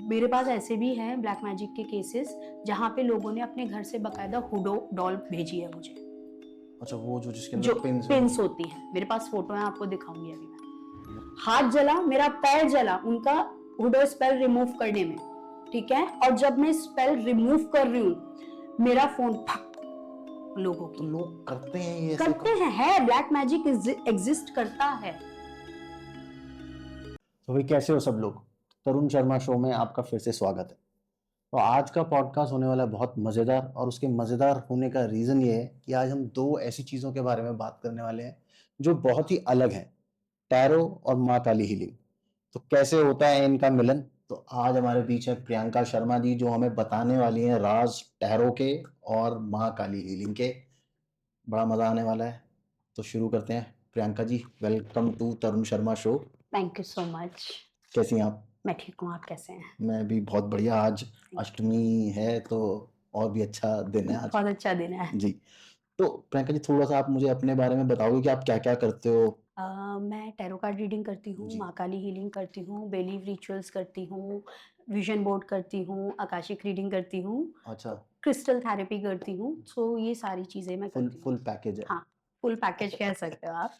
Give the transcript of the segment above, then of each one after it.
मेरे पास ऐसे भी हैं ब्लैक मैजिक के केसेस जहाँ पे लोगों ने अपने घर से बकायदा हुडो डॉल भेजी है मुझे, अच्छा, वो जो जिसके जो अंदर पिन्स पिंस होती हैं। मेरे पास फोटो है, आपको दिखाऊंगी अभी मैं। हाथ जला, मेरा पैर जला उनका हुडो स्पेल रिमूव करने में, ठीक है। और जब मैं स्पेल रिमूव कर रही हूँ, मेरा फोन फक लोगों तो की लोग करते हैं ये ऐसे करते हैं, है ब्लैक मैजिक एग्जिस्ट करता है। तो भाई कैसे हो सब लोग? तरुण शर्मा शो में आपका फिर से स्वागत है। तो आज का पॉडकास्ट होने वाला है बहुत मज़ेदार, और उसके मज़ेदार होने का रीज़न ये है कि आज हम दो ऐसी चीज़ों के बारे में बात करने वाले हैं जो बहुत ही अलग हैं, टैरो और माँ काली हीलिंग। तो कैसे होता है इनका मिलन? तो आज हमारे बीच है प्रियंका शर्मा जी, जो हमें बताने वाली हैं राज टैरो के और माँ काली हीलिंग के। बड़ा मज़ा आने वाला है। तो शुरू करते हैं। Priyanka ji, welcome to Tarun Sharma show. Thank you so much. कैसी हैं आप? मैं ठीक हूँ, आप कैसे हैं? मैं भी बहुत बढ़िया। आज अष्टमी है तो और भी अच्छा दिन है आज। बहुत अच्छा दिन है। जी। तो प्रियंका जी, थोड़ा सा आप मुझे अपने बारे में बताओगे कि आप क्या क्या करते हो? मैं टैरो कार्ड रीडिंग करती हूँ, जी। माँ काली हीलिंग करती हूँ, बेलीव रिचुअल्स करती हूँ, विजन बोर्ड करती हूँ, आकाशिक रीडिंग करती हूँ, अच्छा, क्रिस्टल थेरेपी करती हूँ। सो ये सारी चीज़ें मैं फुल करती हूँ। फुल पैकेज है। हाँ, फुल पैकेज कह सकते हो आप।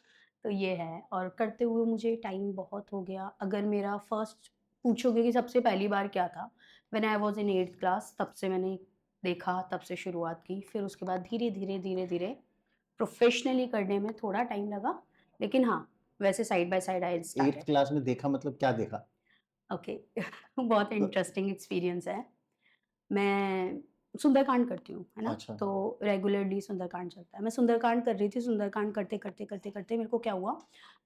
तो ये है, और करते हुए मुझे टाइम बहुत हो गया। अगर मेरा फर्स्ट पूछोगे कि सबसे पहली बार क्या था, when I was in 8th class, तब से मैंने देखा, तब से शुरुआत की। फिर उसके बाद धीरे धीरे धीरे धीरे प्रोफेशनली करने में थोड़ा टाइम लगा, लेकिन हाँ, वैसे side by side I 8th started. Class में देखा मतलब क्या देखा? ओके। बहुत तो इंटरेस्टिंग एक्सपीरियंस है। मैं सुंदरकांड करती हूँ, है ना? अच्छा। तो रेगुलरली सुंदरकांड चलता है। मैं सुंदरकांड कर रही थी, सुंदरकांड करते करते करते करते मेरे को क्या हुआ,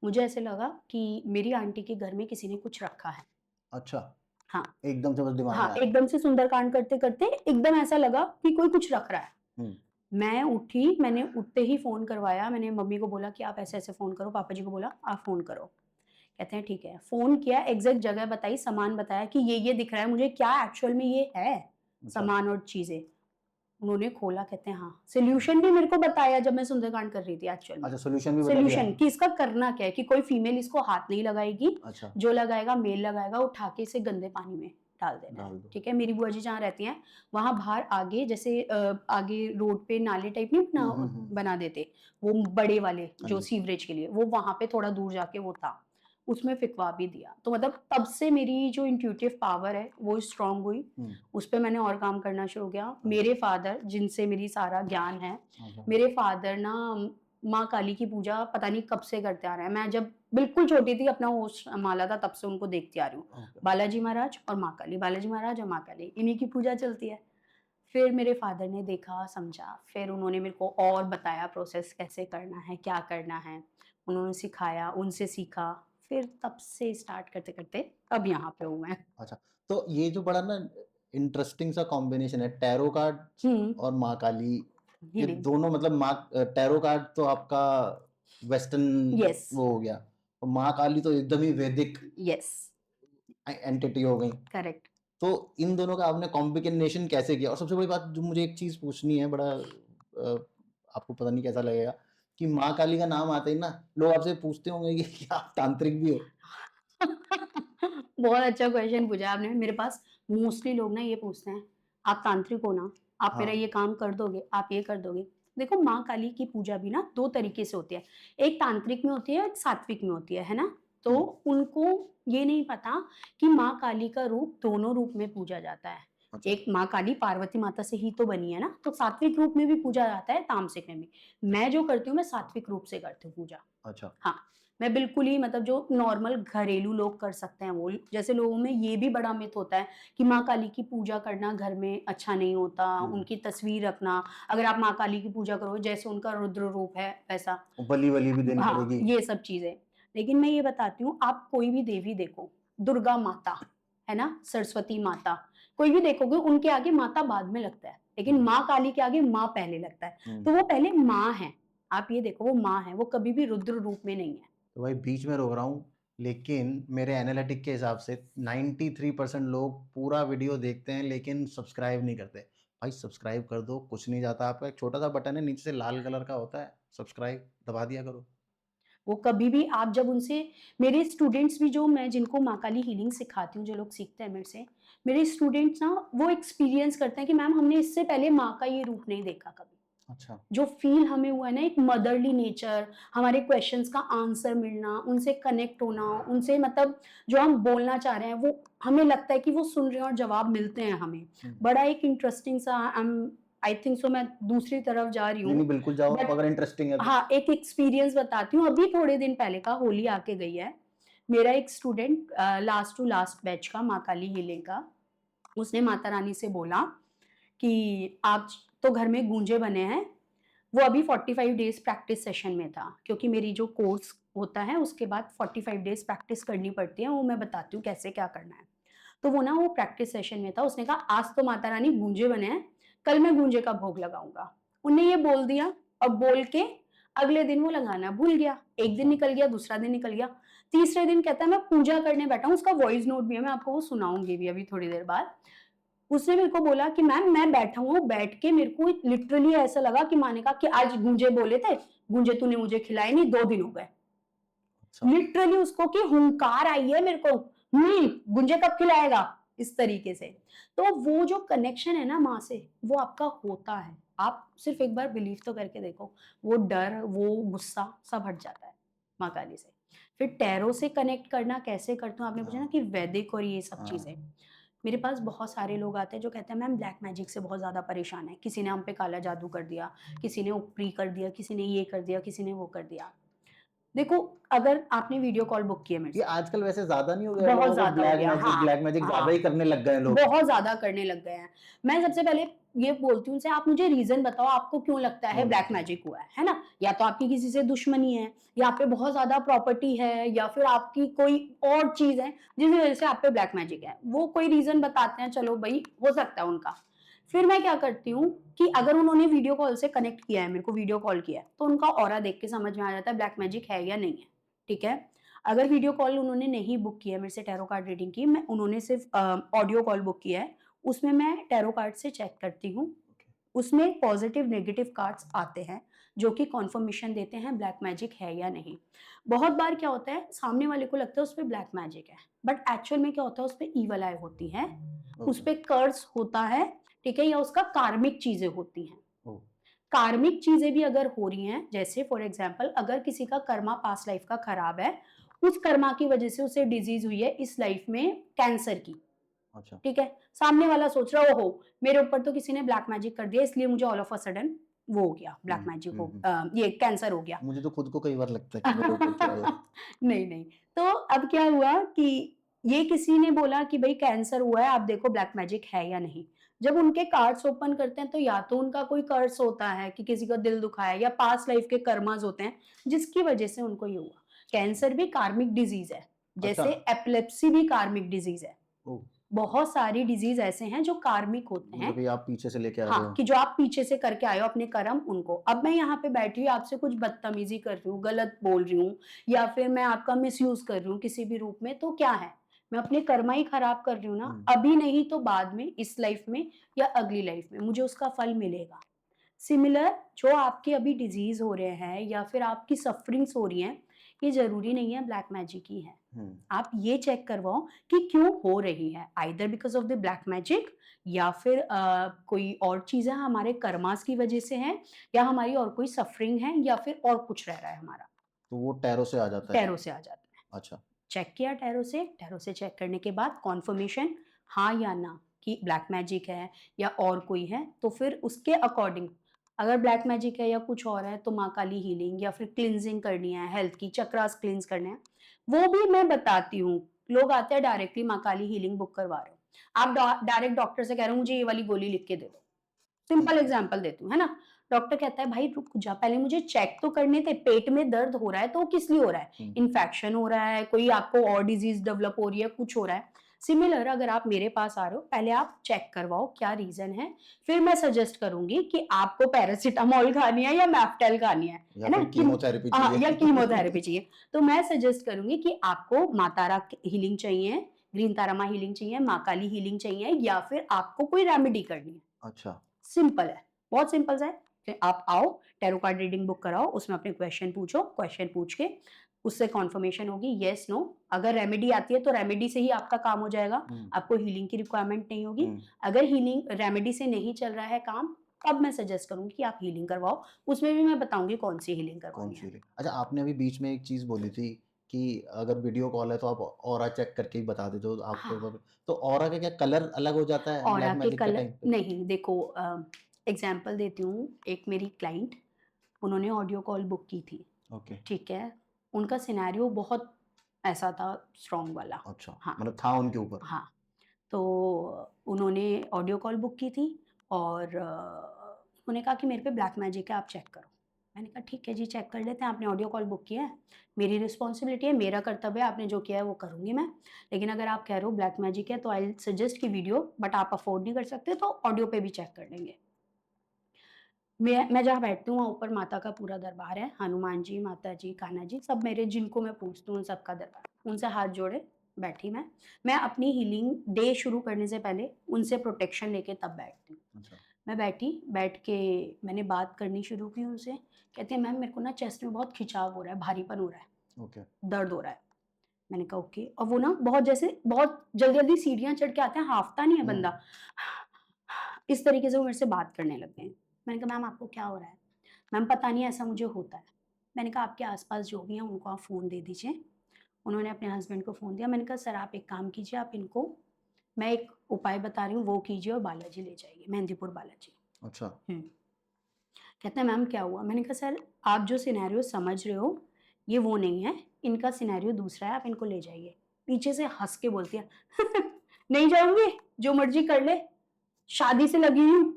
मुझे ऐसे लगा कि मेरी आंटी के घर में किसी ने कुछ रखा है। अच्छा, हाँ। एकदम से बस दिमाग में हाँ, आया। एकदम से सुंदरकांड करते करते एकदम ऐसा लगा कि कोई कुछ रख रहा है। हम्म। मैं उठी, मैंने उठते ही फ़ोन करवाया। मैंने मम्मी को बोला कि आप ऐसे-ऐसे फ़ोन करो, पापा जी को बोला आप फ़ोन करो। कहते हैं ठीक है। फ़ोन किया, एग्ज़ैक्ट जगह बताई, सामान बताया कि ये दिख रहा है मुझे, क्या एक्चुअल में ये है अच्छा। सामान और चीज़ें। उन्होंने खोला, कहते हैं हाँ। सॉल्यूशन भी मेरे को बताया जब मैं सुंदरकांड कर रही थी एक्चुअल में। अच्छा, सोल्यूशन भी बता दिया। सॉल्यूशन कि इसका करना क्या है, कि कोई फीमेल इसको हाथ नहीं लगाएगी, अच्छा, जो लगाएगा मेल लगाएगा, उठा के इसे गंदे पानी में डाल देना है। डाल दो। ठीक है, मेरी बुआ जी जहाँ रहती हैं, वहाँ बाहर आगे जैसे आगे रोड पे नाले टाइप नहीं बना देते, वो बड़े वाले हाँ जो जी। सीवरेज के लिए, वो वहाँ पे थोड़ा दूर जाके वो था। उसमें फिकवा भी दिया। तो मतलब तब से मेरी जो इंट्यूटिव पावर है वो स्ट्रांग हुई। उस पे मैंने और काम करना शुरू किया। मेरे फादर, जिनसे मेरी सारा ज्ञान है, अच्छा। मेरे फादर ना माँ काली की पूजा पता नहीं कब से करते आ रहे हैं। मैं जब बिल्कुल छोटी थी, अपना होश संभाला था, तब से उनको देखती आ रही हूँ। ओके। बालाजी महाराज और माँ काली, बालाजी महाराज और माँ काली, इन्हीं की पूजा चलती है। फिर मेरे फादर ने देखा, समझा, फिर उन्होंने मेरे को और बताया प्रोसेस कैसे करना है, क्या करना है। उन्होंने सिखाया, उनसे सीखा। फिर तब से स्टार्ट करते-करते अब यहाँ पे हूँ मैं। अच्छा, तो ये जो बड़ा ना इंटरेस्टिंग सा कॉम्बिनेशन है, टैरो कार्ड हुँ, और माँ काली, ये हीलिंग। दोनों मतलब माँ टैरो कार्ड तो आपका वेस्टर्न यस, वो हो गया, और माँ काली तो एकदम ही वैदिक यस, एंटिटी हो गई। करेक्ट। तो इन दोनों का आपने कॉम्बिनेशन कैसे किया? और सबसे बड़ी बात जो मुझे एक चीज पूछनी है, बड़ा आपको पता नहीं कैसा लगेगा, कि माँ काली का नाम आते ही ना लोग आपसे पूछते होंगे कि क्या आप तांत्रिक भी हो? बहुत अच्छा क्वेश्चन पूछा आपने। मेरे पास मोस्टली लोग ना ये पूछते हैं, आप तांत्रिक हो ना? आप मेरा ये हाँ। काम कर दोगे? आप ये कर दोगे? देखो, माँ काली की पूजा भी ना 2 तरीके से होती है। एक तांत्रिक में होती है, एक सात्विक में होती है ना? तो उनको ये नहीं पता कि माँ काली का रूप दोनों रूप में पूजा जाता है। अच्छा। एक माँ काली पार्वती माता से ही तो बनी है ना? तो सात्विक रूप में भी पूजा जाता है, तामसिक में भी। मैं जो करती हूँ, मैं सात्विक रूप से करती हूँ पूजा। अच्छा। हाँ, मैं बिल्कुल ही मतलब जो नॉर्मल घरेलू लोग कर सकते हैं वो, जैसे लोगों में ये भी बड़ा मिथ होता है कि माँ काली की पूजा करना घर में अच्छा नहीं होता, उनकी तस्वीर रखना। अगर आप माँ काली की पूजा करो, जैसे उनका रुद्र रूप है वैसा, बलि वली भी देनी हाँ, पड़ेगी। ये सब चीज़ें। लेकिन मैं ये बताती हूँ, आप कोई भी देवी देखो, दुर्गा माता, है ना? सरस्वती माता, कोई भी देखोगे उनके आगे माता बाद में लगता है, लेकिन माँ काली के आगे माँ पहले लगता है। तो वो पहले माँ है। आप ये देखो, वो माँ है, वो कभी भी रुद्र रूप में नहीं है। तो भाई बीच में रोक रहा हूँ, लेकिन मेरे एनालिटिक के हिसाब से 93% लोग पूरा वीडियो देखते हैं लेकिन सब्सक्राइब नहीं करते। भाई सब्सक्राइब कर दो, कुछ नहीं जाता आपका। एक छोटा सा बटन है नीचे से लाल कलर का होता है, सब्सक्राइब दबा दिया करो। वो कभी भी आप जब उनसे, मेरे स्टूडेंट्स भी जो मैं जिनको माँ काली हीलिंग सिखाती हूँ, जो लोग सीखते हैं मेरे से, मेरे स्टूडेंट्स ना वो एक्सपीरियंस करते हैं कि मैम हमने इससे पहले माँ का ये रूप नहीं देखा कभी। अच्छा। जो फ़ील हमें हुआ है ना, एक मदरली नेचर, हमारे क्वेश्चंस का आंसर मिलना, उनसे कनेक्ट होना, उनसे मतलब जो हम बोलना चाह रहे हैं वो हमें लगता है कि वो सुन रहे हैं और जवाब मिलते हैं हमें। हुँ। बड़ा एक इंटरेस्टिंग सा आई थिंक सो मैं दूसरी तरफ जा रही नहीं, हूँ, नहीं, बिल्कुल जाओ आप, बट अगर इंटरेस्टिंग है तो। हाँ, एक एक्सपीरियंस बताती हूँ। अभी थोड़े दिन पहले का, होली आके गई है। मेरा एक student last to last batch का, माँ काली हीलिंग का, उसने माता रानी से बोला कि आज तो घर में गूंजे बने हैं। वो अभी 45 डेज़ प्रैक्टिस सेशन में था, क्योंकि मेरी जो कोर्स होता है उसके बाद 45 डेज़ प्रैक्टिस करनी पड़ती है, वो मैं बताती हूँ कैसे क्या करना है। तो वो ना वो प्रैक्टिस सेशन में था, उसने कहा आज तो माता रानी गूंजे बने हैं, कल मैं गूंजे का भोग लगाऊँगा। उन्ने ये बोल दिया और बोल के अगले दिन वो लगाना भूल गया। एक दिन अच्छा। निकल गया, दूसरा दिन निकल गया, तीसरे दिन कहता है मैं पूजा करने बैठा हूँ, उसका वॉइस नोट भी है, मैं आपको वो सुनाऊँगी भी अभी थोड़ी देर बाद। उसने मेरे को बोला कि मैम मैं बैठा हूँ, बैठ के मेरे को लिटरली ऐसा लगा कि माँ ने कहा कि आज गूंजे बोले थे, गूंजे तूने मुझे खिलाए नहीं, 2 दिन हो गए। अच्छा। लिटरली उसको कि हुंकार आई है मेरे को, गुंजे कब खिलाएगा, इस तरीके से। तो वो जो कनेक्शन है ना माँ से, वो आपका होता है। आप सिर्फ एक बार बिलीव तो करके देखो, वो डर, वो गुस्सा सब हट जाता है माँ काली से। फिर टैरो से कनेक्ट करना कैसे करते हो, आपने पूछा ना हाँ, कि वैदिक और ये सब हाँ। चीजें। मेरे पास बहुत सारे लोग आते हैं जो कहते हैं मैम ब्लैक मैजिक से बहुत ज्यादा परेशान है, किसी ने हम पे काला जादू कर दिया, किसी ने ऊपरी कर दिया, किसी ने ये कर दिया, किसी ने वो कर दिया। देखो, अगर आपने वीडियो कॉल बुक की है मेरे ये से, आजकल वैसे ज़्यादा नहीं हो गया बहुत लोगों को, ज़्यादा हो गया। हाँ, ब्लैक मैजिक ज़्यादा ही हाँ, करने लग गए हैं लोग। बहुत ज़्यादा करने लग गए हैं। मैं सबसे पहले ये बोलती हूँ उनसे, आप मुझे रीज़न बताओ आपको क्यों लगता है वो ब्लैक बात है। मैजिक हुआ है ना? या तो आपकी किसी से दुश्मनी है, या आप पे बहुत ज़्यादा प्रॉपर्टी है, या फिर आपकी कोई और चीज़ है जिसकी वज़ह से आप पे ब्लैक मैजिक है। वो कोई रीज़न बताते हैं, चलो भई हो सकता है उनका। फिर मैं क्या करती हूँ कि अगर उन्होंने वीडियो कॉल से कनेक्ट किया है, मेरे को वीडियो कॉल किया है, तो उनका ऑरा देख के समझ में आ जाता है ब्लैक मैजिक है या नहीं है, ठीक है? अगर वीडियो कॉल उन्होंने नहीं बुक किया है मेरे से टैरो कार्ड रीडिंग की, मैं उन्होंने सिर्फ ऑडियो कॉल बुक किया है, उसमें मैं टैरो कार्ड से चेक करती हूँ। ओके। उसमें पॉजिटिव नेगेटिव कार्ड्स आते हैं जो कि कन्फर्मेशन देते हैं ब्लैक मैजिक है या नहीं। बहुत बार क्या होता है, सामने वाले को लगता है उस पे ब्लैक मैजिक है, बट एक्चुअल में क्या होता है, उस पे ईवल आई होती है, उस ओके। पे कर्स होता है, ठीक है, या उसका कार्मिक चीजें होती हैं। ओह! कार्मिक चीजें भी अगर हो रही हैं, जैसे फॉर एग्जांपल अगर किसी का कर्मा पास्ट लाइफ का खराब है, उस कर्मा की वजह से उसे डिजीज हुई है इस लाइफ में कैंसर की, अच्छा। ठीक है, सामने वाला सोच रहा है ओहो मेरे ऊपर तो किसी ने ब्लैक मैजिक कर दिया इसलिए मुझे ऑल ऑफ अ सडन वो हो गया, ब्लैक हुँ, मैजिक हुँ, हो हुँ। ये कैंसर हो गया। मुझे तो खुद को कई बार लगता है कि मेरे ऊपर क्या हुआ? नहीं, नहीं। तो अब क्या हुआ कि ये किसी ने बोला कि भई कैंसर हुआ है, आप देखो ब्लैक मैजिक है या नहीं। जब उनके कार्ड्स ओपन करते हैं तो या तो उनका कोई कर्स होता है कि किसी का दिल दुखा है, या पास्ट लाइफ के कर्मास होते हैं जिसकी वजह से उनको ये हुआ। कैंसर भी कार्मिक डिजीज़ है, अच्छा। जैसे एपिलेप्सी भी कार्मिक डिजीज़ है। ओह! बहुत सारी डिजीज़ ऐसे हैं जो कार्मिक होते हैं। मतलब ये आप पीछे से लेके आ रहे हाँ, हो। कि जो आप पीछे से करके आए हो अपने कर्म उनको। अब मैं यहाँ पे बैठी हूँ, आपसे कुछ बदतमीज़ी कर रही हूँ, गलत बोल रही हूँ, या फिर मैं आपका मिसयूज़ कर रही हूँ किसी भी रूप में, तो क्या है? मैं अपने कर्मा ही खराब कर रही हूँ ना, हुँ। अभी नहीं तो बाद में, इस लाइफ़ में या अगली लाइफ़ में मुझे उसका फल मिलेगा। सिमिलर जो आपके अभी डिज़ीज़ हो रहे हैं या फिर आपकी सफ़रिंग्स हो रही हैं, ये ज़रूरी नहीं है ब्लैक मैजिक ही है। हुँ। आप ये चेक करवाओ कि क्यों हो रही है, either because of the black magic, या फिर कोई और चीज़ है हमारे कर्मास की वजह से है, या हमारी और कोई सफ़रिंग है, या फिर और कुछ रह रहा है हमारा। तो वो टैरो से आ जाता है। टैरो से आ जाता है। अच्छा। चेक किया टैरो से चेक करने के बाद कन्फर्मेशन हाँ या ना कि ब्लैक मैजिक है या और कोई है, तो फिर उसके अकॉर्डिंग अगर ब्लैक मैजिक है या कुछ और है तो माँ काली हीलिंग या फिर क्लींजिंग करनी है, हेल्थ की चक्रास क्लींस करने हैं, वो भी मैं बताती हूँ। लोग आते हैं डायरेक्टली माँ काली हीलिंग बुक करवा रहे हो, आप डायरेक्ट डॉक्टर से कह रहे हो मुझे ये वाली गोली लिख के दे दो, हुँ। सिंपल एग्जांपल देती हूँ, है ना? डॉक्टर कहता है भाई रुक जा, पहले मुझे चेक तो करने दे, पेट में दर्द हो रहा है तो वो किस लिए हो रहा है? हुँ। इन्फेक्शन हो रहा है, कोई आपको और डिजीज़ डेवलप हो रही है, कुछ हो रहा है। सिमिलर अगर आप मेरे पास आ रहे हो, पहले आप चेक करवाओ क्या रीज़न है, फिर मैं सजेस्ट करूँगी कि आपको पैरासिटामॉल खानी है या मैफ्टेल खानी या है ना? फिर कीमोथेरेपी या चाहिए। कीमोथेरेपी चाहिए। तो मैं सजेस्ट करूँगी कि आपको माँ तारा हीलिंग चाहिए, ग्रीन तारा माँ हीलिंग चाहिए, माँ काली हीलिंग चाहिए, या फिर आपको कोई रेमेडी करनी है। अच्छा। सिंपल है, बहुत सिंपल सा है। तो आप आओ, टैरो कार्ड रीडिंग बुक कराओ, उसमें अपने क्वेश्चन पूछो, क्वेश्चन पूछ के उससे कन्फर्मेशन होगी येस नो। अगर रेमेडी आती है तो रेमेडी से ही आपका काम हो जाएगा, आपको हीलिंग की रिक्वायरमेंट नहीं होगी। अगर हीलिंग रेमेडी से नहीं चल रहा है काम, तब मैं सजेस्ट करूंगी कि आप हीलिंग करवाओ, उसमें भी मैं बताऊंगी कौन सी हीलिंग कौन करवानी सी है। हीलिंग? अच्छा, आपने अभी बीच में एक चीज़ बोली थी कि अगर वीडियो कॉल है तो आप ऑरा चेक करके ही बता देते हो आपके हाँ, ऊपर, तो ऑरा का क्या कलर अलग हो जाता है ऑरा ब्लैक के मैजिक के कलर टाइम पे? नहीं, देखो एग्जाम्पल देती हूँ। एक मेरी क्लाइंट, उन्होंने ऑडियो कॉल बुक की थी, ओके। ठीक है? उनका सिनेरियो बहुत ऐसा था, स्ट्रॉन्ग वाला। अच्छा, हाँ, मतलब था उनके ऊपर। हाँ। तो उन्होंने ऑडियो कॉल बुक की थी और उन्होंने कहा कि मेरे पे ब्लैक मैजिक है, आप चेक करो। मैंने कहा ठीक है जी, चेक कर लेते हैं, आपने ऑडियो कॉल बुक किया है, मेरी रिस्पॉन्सिबिलिटी है, मेरा कर्तव्य है, आपने जो किया है वो करूँगी मैं। लेकिन अगर आप कह रहे हो ब्लैक मैजिक है तो आई विल सजेस्ट कि वीडियो, बट आप अफोर्ड नहीं कर सकते तो ऑडियो पे भी चेक कर लेंगे। मैं जहाँ बैठती हूँ वहाँ ऊपर माता का पूरा दरबार है, हनुमान जी, माता जी, कान्हा जी, सब मेरे, जिनको मैं पूजती हूँ उन सबका दरबार। उनसे हाथ जोड़े बैठी मैं अपनी हीलिंग डे शुरू करने से पहले उनसे प्रोटेक्शन लेके तब बैठती हूँ। अच्छा। मैं बैठी, बैठ के मैंने बात करनी शुरू की उनसे। कहती है मैम मेरे को ना चेस्ट में बहुत खिंचाव हो रहा है, भारीपन हो रहा है, ओके। दर्द हो रहा है। मैंने कहा ओके। और वो ना बहुत जैसे बहुत जल्दी-जल्दी सीढ़ियाँ चढ़ के आते हैं, हाँफता नहीं है बंदा। इस तरीके से वो मेरे से बात करने लग गए। मैंने कहा मैम आपको क्या हो रहा है? मैम पता नहीं ऐसा मुझे होता है। मैंने कहा आपके आस-पास जो भी हैं उनको आप फ़ोन दे दीजिए। उन्होंने अपने हस्बैंड को फ़ोन दिया। मैंने कहा सर आप एक काम कीजिए, आप इनको, मैं एक उपाय बता रही हूँ वो कीजिए और बालाजी ले जाइए, मेहंदीपुर बालाजी। अच्छा। हुँ। कहते हैं मैम क्या हुआ? मैंने कहा सर आप जो सिनेरियो समझ रहे हो, ये वो नहीं है, इनका सिनेरियो दूसरा है, आप इनको ले जाइए। पीछे से हँस के बोलती है नहीं जाऊँगी, जो मर्ज़ी कर ले, शादी से लगी हूँ।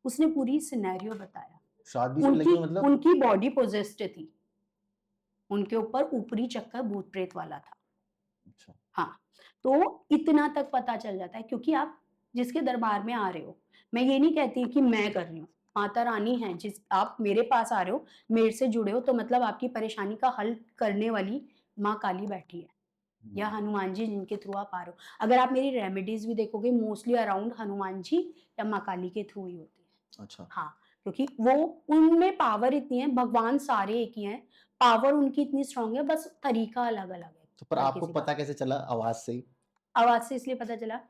उसने पूरी सिनेरियो बताया। शादी से उनकी लगी मतलब? उनकी बॉडी पोजेस्ड थी। उनके ऊपर ऊपरी चक्कर भूत-प्रेत वाला था। अच्छा। हाँ, तो इतना तक पता चल जाता है क्योंकि आप जिसके दरबार में आ रहे हो, मैं ये नहीं कहती कि मैं कर रही हूँ, माता रानी हैं, जिस आप मेरे पास आ रहे हो, मेरे से जुड़े हो तो मतलब आपकी परेशानी का हल करने वाली माँ काली बैठी है या हुँ। हनुमान जी जिनके थ्रू आप आ रहे हो। अगर आप मेरी रेमेडीज़ भी देखोगे मोस्टली अराउंड हनुमान जी या माँ काली के थ्रू ही होती है। अच्छा। हाँ, क्योंकि वो, उनमें पावर इतनी है, भगवान सारे एक ही हैं, पावर उनकी इतनी स्ट्रॉन्ग है, बस तरीका अलग-अलग है तो पर हर आपको किसी का। पता कैसे चला आवाज़ से ही? आवाज़ से इसलिए पता चला,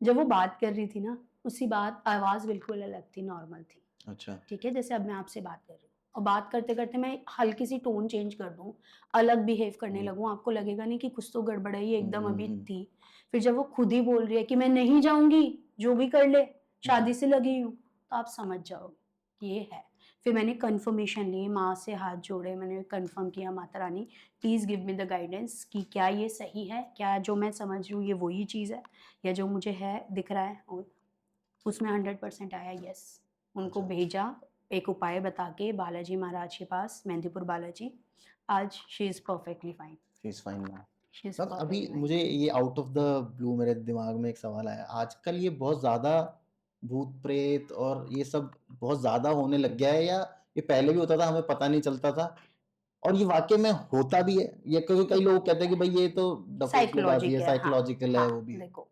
जब वो बात कर रही थी ना, उसी बात आवाज़ बिल्कुल अलग थी, नॉर्मल थी, अच्छा। ठीक है? जैसे अब मैं आपसे बात कर रही हूँ और बात करते-करते मैं हल्की-सी टोन चेंज कर दूँ, अलग बिहेव करने हुँ। लगूँ, आपको लगेगा नहीं कि कुछ तो गड़बड़ है, ये हुँ, एकदम हुँ, अभी हुँ। थी। फिर जब वो खुद ही बोल रही है कि मैं नहीं जाऊँगी, जो भी कर ले, हुँ। शादी से लगी हूँ, तो आप समझ जाओगे कि ये है। फिर मैंने कन्फर्मेशन ली, माँ से हाथ जोड़े, मैंने कन्फर्म किया Mata Rani please give me the guidance कि क्या ये सही है? क्या जो मैं समझ रही हूँ ये वही चीज़ है या जो मुझे है दिख रहा है? और उसमें 100% आया यस। उनको अच्छा। भेजा एक उपाय बता के बालाजी महाराज के पास, मेहंदीपुर बालाजी। आज she is perfectly fine, she is fine now. She is बस अभी परफेक्टली फाइन। मुझे ये आउट ऑफ द ब्लू मेरे दिमाग में एक सवाल आया। आजकल ये बहुत ज़्यादा भूत-प्रेत और ये सब बहुत ज़्यादा होने लग गया है, या ये पहले भी होता था हमें पता नहीं चलता था? और ये वाक़ई में होता भी है? या क्योंकि कई लोग कहते हैं कि भाई ये तो डफोतलेबाज़ी है, साइकोलॉजिक है, हाँ, साइकोलॉजिकल है, वो हाँ, भी है। देखो,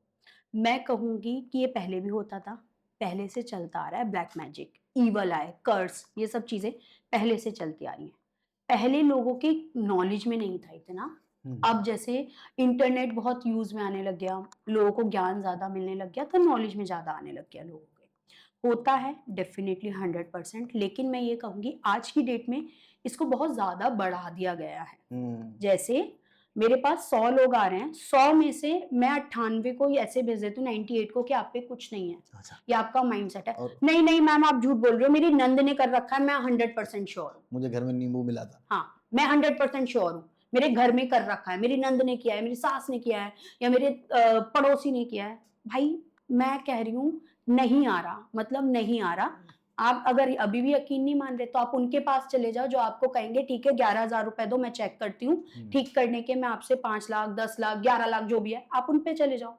मैं कहूँगी कि ये पहले भी होता था, पहले से चलता आ रहा है ब्लैक मैजिक, ईवल आई, कर्स, ये सब चीज़ें पहले से चलती आ रही हैं। पहले लोगों के नॉलेज में नहीं था इतना, हुँ। अब जैसे इंटरनेट बहुत यूज़ में आने लग गया, लोगों को ज्ञान ज़्यादा मिलने लग गया, तो नॉलेज में ज़्यादा आने लग गया लोगों के। होता है डेफ़िनिटली 100%, लेकिन मैं ये कहूँगी आज की डेट में इसको बहुत ज़्यादा बढ़ा दिया गया है। हुँ। जैसे मेरे पास 100 लोग आ रहे हैं, 100 में से मैं 98 को ही ऐसे भेज देती हूँ, 98 को कि आप पे कुछ नहीं है, अच्छा। ये आपका माइंडसेट है। और नहीं, नहीं मैम आप झूठ बोल रहे हो, मेरी नंद ने कर रखा है, मैं 100% श्योर हूँ। मुझे घर में नींबू मिला था। हाँ, मैं 100% श्योर हूँ, मेरे घर में कर रखा है, मेरी नंद ने किया है, मेरी सास ने किया है या मेरे पड़ोसी ने किया है। भाई मैं कह रही हूँ नहीं आ रहा, मतलब नहीं आ रहा। आप अगर अभी भी यकीन नहीं मान रहे तो आप उनके पास चले जाओ जो आपको कहेंगे ठीक है 11,000 रुपए दो मैं चेक करती हूँ, हुँ। ठीक करने के मैं आपसे 5 लाख, 10 लाख, 11 लाख जो भी है, आप उन पे चले जाओ।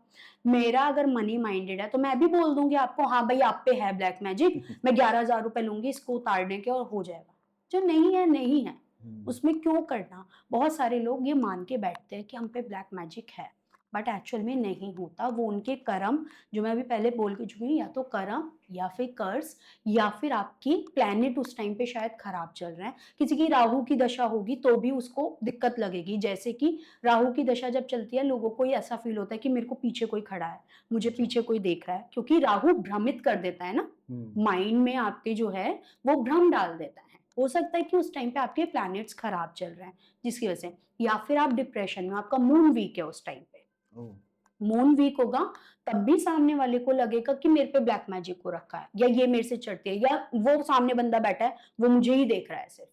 मेरा अगर मनी माइंडेड है तो मैं भी बोल दूँगी आपको हाँ भाई आप पे है ब्लैक मैजिक, मैं 11,000 रुपए लूँगी इसको उतारने के और हो जाएगा। जो नहीं है, नहीं है। हुँ। उसमें क्यों करना? बहुत सारे लोग ये मान के बैठते हैं कि हम पे ब्लैक मैजिक है। बट एक्चुअल में नहीं होता। वो उनके कर्म, जो मैं अभी पहले बोल के चुकी हूँ, या तो कर्म या फिर कर्स या फिर आपकी प्लैनेट उस टाइम पे शायद खराब चल रहा है। किसी की राहु की दशा होगी तो भी उसको दिक्कत लगेगी। जैसे कि राहु की दशा जब चलती है, लोगों को ये ऐसा फील होता है कि मेरे को पीछे कोई खड़ा है, मुझे अच्छा। पीछे कोई देख रहा है, क्योंकि राहु भ्रमित कर देता है ना, हम्म। माइंड में आपके जो है वो भ्रम डाल देता है। हो सकता है कि उस टाइम पे आपके प्लैनेट्स खराब चल रहे हैं जिसकी वजह से, या फिर आप डिप्रेशन में, आपका मून वीक है उस टाइम पे। ओह। मून वीक होगा तब भी सामने वाले को लगेगा कि मेरे पे ब्लैक मैजिक हो रखा है, या ये मेरे से चढ़ती है, या वो सामने बंदा बैठा है वो मुझे ही देख रहा है सिर्फ,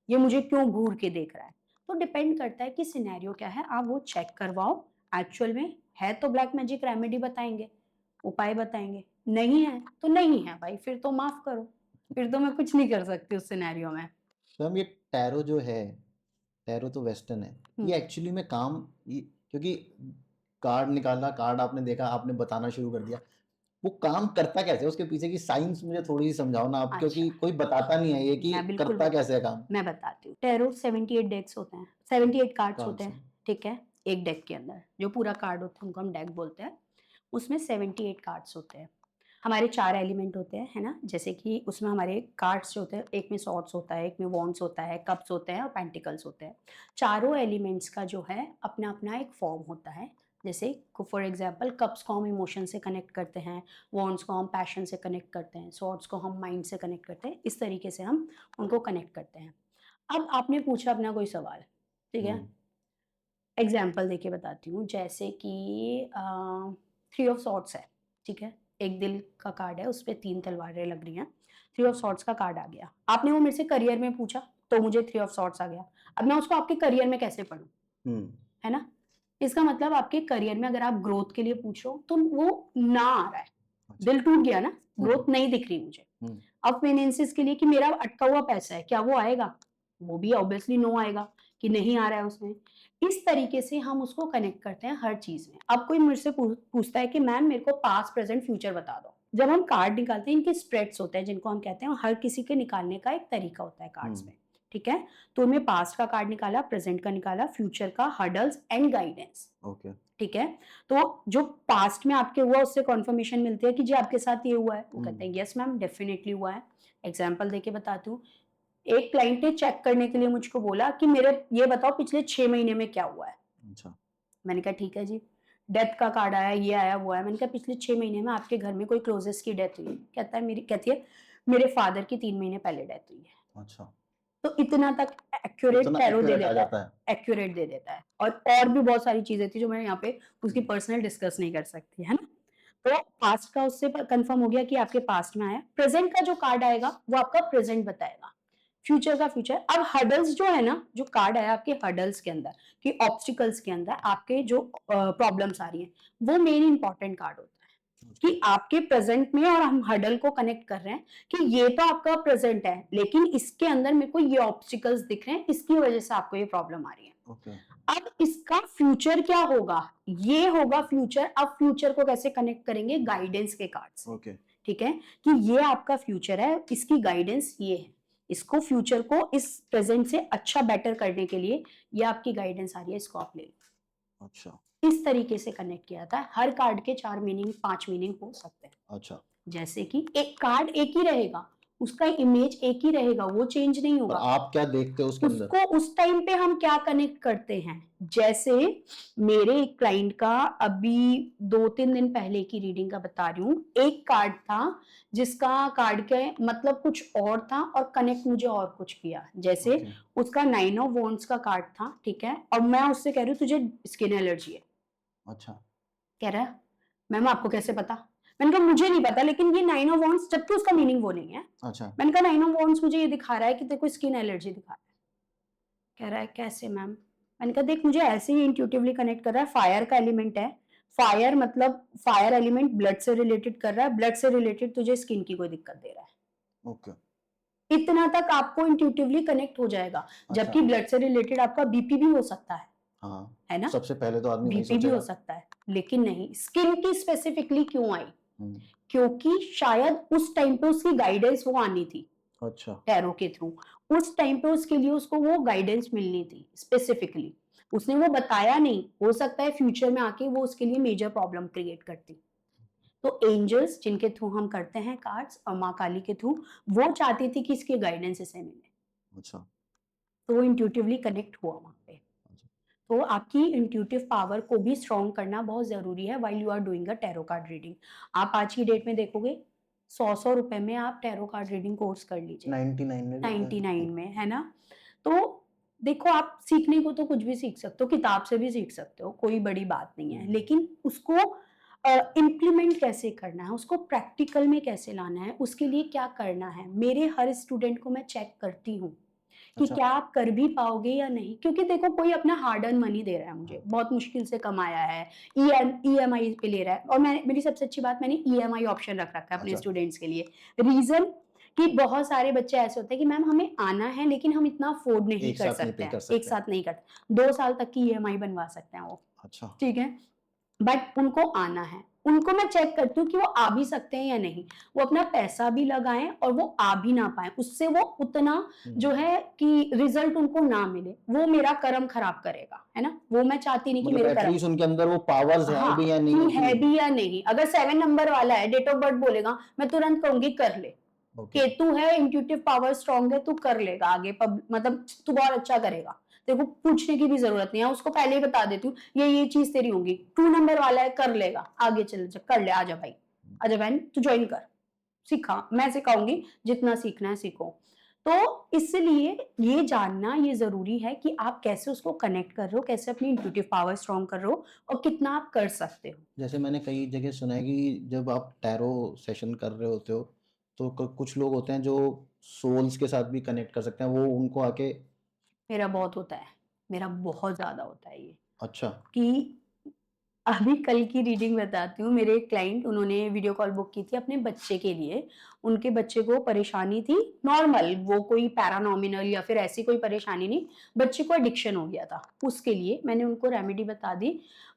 ये मुझे क्यों घूर के देख रहा है। तो डिपेंड करता है कि सिनेरियो क्या है, आप वो चेक करवाओ। एक्चुअल में है तो ब्लैक मैजिक रेमेडी बताएंगे, उपाय बताएंगे, नहीं है तो नहीं है भाई, फिर तो माफ करो, फिर तो मैं कुछ नहीं कर सकती उस सिनेरियो में। तो हम ये टैरो जो है, टैरो तो वेस्टर्न है, हम्म, ये एक्चुअली में काम क्योंकि कार्ड निकाला, कार्ड आपने देखा, आपने बताना शुरू कर दिया, वो काम करता कैसे है? उसके पीछे की साइंस मुझे थोड़ी सी समझाओ ना आप, अच्छा, क्योंकि कोई बताता नहीं है ये कि मैं बिल्कुल करता कैसे है काम। मैं बताती हूँ। टैरो 78 डेक्स होते हैं, 78 कार्ड्स होते कार्ड्स हैं, हैं। ठीक है। एक डेक के अंदर जो पूरा कार्ड होता है उनको हम डेक बोलते हैं। उसमें 78 कार्ड्स होते हैं। हमारे 4 एलिमेंट होते हैं, है ना? जैसे कि उसमें हमारे कार्ड्स जो होते हैं, एक में सॉर्ड्स होता है, एक में वॉन्ड्स होता है, कप्स होते हैं और पेंटिकल्स होते हैं। चारों एलिमेंट्स का जो है अपना-अपना एक फॉर्म होता है। जैसे फॉर एग्जांपल कप्स को हम इमोशन से कनेक्ट करते हैं, वॉन्ड्स को हम पैशन से कनेक्ट करते हैं, सॉर्ड्स को हम माइंड से कनेक्ट करते हैं। इस तरीके से हम उनको कनेक्ट करते हैं। अब आपने पूछा अपना कोई सवाल, ठीक है? हम्म। एग्जाम्पल देके बताती हूँ। जैसे कि 3 ऑफ सॉर्ड्स है, ठीक है? एक दिल का कार्ड है, उसपे 3 तलवारें लग रही हैं। 3 ऑफ सॉर्ड्स का कार्ड आ गया। आपने वो मेरे से करियर में पूछा, तो मुझे 3 ऑफ सॉर्ड्स आ गया। अब मैं उसको आपके करियर में कैसे पढ़ूँ, हम्म। है ना? इसका मतलब आपके करियर में अगर आप ग्रोथ के लिए पूछ रहे हो, तो वो ना आ रहा है। अच्छा। दिल टूट गया ना, हम्म। ग्रोथ नहीं दिख रही मुझे। हम्म। अब फाइनेंसिस के लिए कि मेरा अटका हुआ पैसा है, क्या वो आएगा? वो भी ऑब्वियसली नो आएगा, कि नहीं आ रहा है उसमें। इस तरीके से हम उसको कनेक्ट करते हैं हर चीज़ में। अब कोई मुझसे पूछता है कि मैम मेरे को पास्ट, प्रेज़ेंट, फ्यूचर बता दो। जब हम कार्ड निकालते हैं, इनके स्प्रेड्स होते हैं जिनको हम कहते हैं, और हर किसी के निकालने का एक तरीका होता है कार्ड्स हम्म। में, ठीक है? तो मैं पास्ट का कार्ड निकाला, प्रेज़ेंट का निकाला, फ्यूचर का, हर्डल्स एंड गाइडेंस, ओके। ठीक है? तो जो पास्ट में आपके हुआ उससे कन्फर्मेशन मिलती है कि जी आपके साथ ये हुआ है। वो कहते हैं यस मैम डेफिनिटली हुआ है। एग्जांपल देके बताती हूँ। एक क्लाइंट ने चेक करने के लिए मुझको बोला कि मेरे ये बताओ पिछले 6 महीने में क्या हुआ है? अच्छा। मैंने कहा ठीक है जी। डेथ का कार्ड आया, ये आया, वो आया। मैंने कहा पिछले 6 महीने में आपके घर में कोई क्लोज़ेस्ट की डेथ हुई है? कहती है मेरे फादर की 3 महीने पहले डेथ हुई है। अच्छा। तो इतना तक एक्यूरेट इतना टैरो दे एक्यूरेट आ देता है, जाता है। एक्यूरेट दे देता है। और भी बहुत सारी चीज़ें थी जो मैं यहाँ पे उसकी हम्म। पर्सनल डिस्कस नहीं कर सकती, है ना? तो पास्ट का उससे कंफर्म हो गया कि आपके पास्ट में आया। प्रेजेंट का जो कार्ड आएगा वो आपका प्रेजेंट बताएगा, फ्यूचर का फ्यूचर। अब हर्डल्स जो है ना, जो कार्ड आया आपके हर्डल्स के अंदर, कि ऑब्स्टिकल्स के अंदर आपके जो प्रॉब्लम्स आ रही हैं, वो मेन इंपॉर्टेंट कार्ड होता है कि आपके प्रेजेंट में, और हम हर्डल को कनेक्ट कर रहे हैं कि ये तो आपका प्रेजेंट है, लेकिन इसके अंदर मेरे को ये ऑब्स्टिकल्स दिख रहे हैं, इसकी वजह से आपको ये प्रॉब्लम आ रही है। ओके। अब इसका फ्यूचर क्या होगा, ये होगा फ्यूचर। अब फ्यूचर को कैसे कनेक्ट करेंगे? गाइडेंस के कार्ड से, ओके। ठीक है? कि ये आपका फ्यूचर है, इसकी गाइडेंस ये है। इसको फ्यूचर को इस प्रेजेंट से अच्छा बेटर करने के लिए ये आपकी गाइडेंस आ रही है, इसको आप ले लो। अच्छा। इस तरीके से कनेक्ट किया था। हर कार्ड के 4 मीनिंग, 5 मीनिंग हो सकते हैं। अच्छा। जैसे कि एक कार्ड एक ही रहेगा, उसका इमेज एक ही रहेगा, वो चेंज नहीं पर होगा। आप क्या देखते हो उसके अंदर? उसको उस टाइम पे हम क्या कनेक्ट करते हैं। जैसे मेरे एक क्लाइंट का अभी 2-3 दिन पहले की रीडिंग का बता रही हूँ। एक कार्ड था जिसका कार्ड के मतलब कुछ और था और कनेक्ट मुझे और कुछ किया। जैसे ओके। उसका 9 ऑफ वॉन्ड्स का कार्ड था, ठीक है? और मैं उससे कह रही हूँ तुझे स्किन एलर्जी है। अच्छा। कह रहा है मैम आपको कैसे पता? मैंने कहा मुझे नहीं पता, लेकिन ये 9 ऑफ वॉन्ड्स, जबकि उसका मीनिंग वो नहीं है। अच्छा। मैंने कहा 9 ऑफ वॉन्ड्स मुझे ये दिखा रहा है कि तेरे को स्किन एलर्जी दिखा रहा है। कह रहा है कैसे मैम? मैंने कहा देख मुझे ऐसे ही इंट्यूटिवली कनेक्ट कर रहा है, फायर का एलिमेंट है। फायर मतलब फायर एलिमेंट ब्लड से रिलेटेड कर रहा है, ब्लड से रिलेटेड तुझे स्किन की कोई दिक्कत दे रहा है। ओके। इतना तक आपको इंट्यूटिवली कनेक्ट हो जाएगा। अच्छा। जबकि ब्लड से रिलेटेड आपका बीपी भी हो सकता हाँ, है ना? सबसे पहले तो आदमी वही बीपी भी हो सोचेगा। सकता है, लेकिन नहीं, स्किन की स्पेसिफिकली क्यों आई? हम्म। क्योंकि शायद उस टाइम पे उसकी गाइडेंस वो आनी थी अच्छा। टैरो के थ्रू। उस टाइम पे उसके लिए उसको वो गाइडेंस मिलनी थी स्पेसिफिकली। उसने वो बताया नहीं, हो सकता है फ्यूचर में आके वो उसके लिए मेजर प्रॉब्लम क्रिएट करती। तो एंजल्स जिनके थ्रू हम करते हैं कार्ड्स और माँ काली के थ्रू, वो चाहती थी कि इसकी गाइडेंस इसे मिले। अच्छा। तो वो इंट्यूटिवली कनेक्ट हुआ वहाँ पे। अच्छा। तो आपकी इंट्यूटिव पावर को भी स्ट्रॉन्ग करना बहुत ज़रूरी है while you are doing a tarot card reading. आप आज की डेट में देखोगे 100-100 रुपए में आप टैरो कार्ड रीडिंग कोर्स कर लीजिए, 99 में भी होता है? 99 में, है ना? तो देखो आप सीखने को तो कुछ भी सीख सकते हो, किताब से भी सीख सकते हो, कोई बड़ी बात नहीं है। लेकिन उसको इम्प्लीमेंट कैसे करना है, उसको प्रैक्टिकल में कैसे लाना है, उसके लिए क्या करना है, मेरे हर स्टूडेंट को मैं चेक करती हूँ कि अच्छा। क्या आप कर भी पाओगे या नहीं। क्योंकि देखो कोई अपना हार्ड अर्न मनी दे रहा है मुझे, बहुत मुश्किल से कमाया है, ईएमआई पे ले रहा है और मैं मेरी सबसे अच्छी बात मैंने ईएमआई ऑप्शन रख रखा है अपने अच्छा। स्टूडेंट्स के लिए। रीज़न कि बहुत सारे बच्चे ऐसे होते हैं कि मैम हमें आना है लेकिन हम इतना अफ़ोर्ड नहीं एक कर साथ नहीं सकते पे हैं, कर एक सकते हैं। साथ नहीं कर 2 साल तक की ईएमआई बनवा सकते हैं वो, अच्छा। ठीक है? बट उनको आना है। उनको मैं चेक करती हूँ कि वो आ भी सकते हैं या नहीं। वो अपना पैसा भी लगाएँ और वो आ भी ना पाएँ। उससे वो उतना जो है कि रिज़ल्ट उनको ना मिले, वो मेरा कर्म खराब करेगा, है ना? वो मैं चाहती नहीं कि मतलब मेरे कर्म एटलीस्ट उनके अंदर वो पावर्स है हाँ, भी या नहीं कि कि है भी या नहीं। अगर 7 नंबर वाला है, डेट ऑफ बर्थ बोलेगा, मैं तुरंत कहूँगी कर ले। ओके। केतु है, इंट्यूटिव पावर स्ट्रांग है, तू कर लेगा आगे मतलब तू बहुत अच्छा करेगा। तेरे को पूछने की भी ज़रूरत नहीं है, उसको पहले ही बता देती हूँ, ये चीज़ तेरी होगी। 2 नंबर वाला है, कर लेगा, आगे चल जा कर ले, आजा भाई, आजा बहन, तू जॉइन कर। सिखा, मैं सिखाऊँगी, जितना सीखना है सीखो। तो इसलिए ये जानना ये ज़रूरी है कि आप कैसे उसको कनेक्ट कर रहे हो, कैसे अपनी इंट्यूटिव पावर स्ट्रांग कर रहे हो और कितना आप कर सकते हो। जैसे मैंने कई जगह सुना है कि जब आप टैरो सेशन कर रहे होते हो तो कुछ लोग होते हैं जो सोल्स के साथ भी कनेक्ट कर सकते हैं, वो उनको आके। मेरा बहुत होता है, मेरा बहुत ज़्यादा होता है ये, अच्छा। कि अभी कल की रीडिंग बताती हूँ। मेरे एक क्लाइंट उन्होंने वीडियो कॉल बुक की थी अपने बच्चे के लिए। उनके बच्चे को परेशानी थी नॉर्मल, वो कोई पैरानॉमिनल या फिर ऐसी कोई परेशानी नहीं, बच्चे को एडिक्शन हो गया था। उसके लिए मैंने उनको रेमेडी बता दी,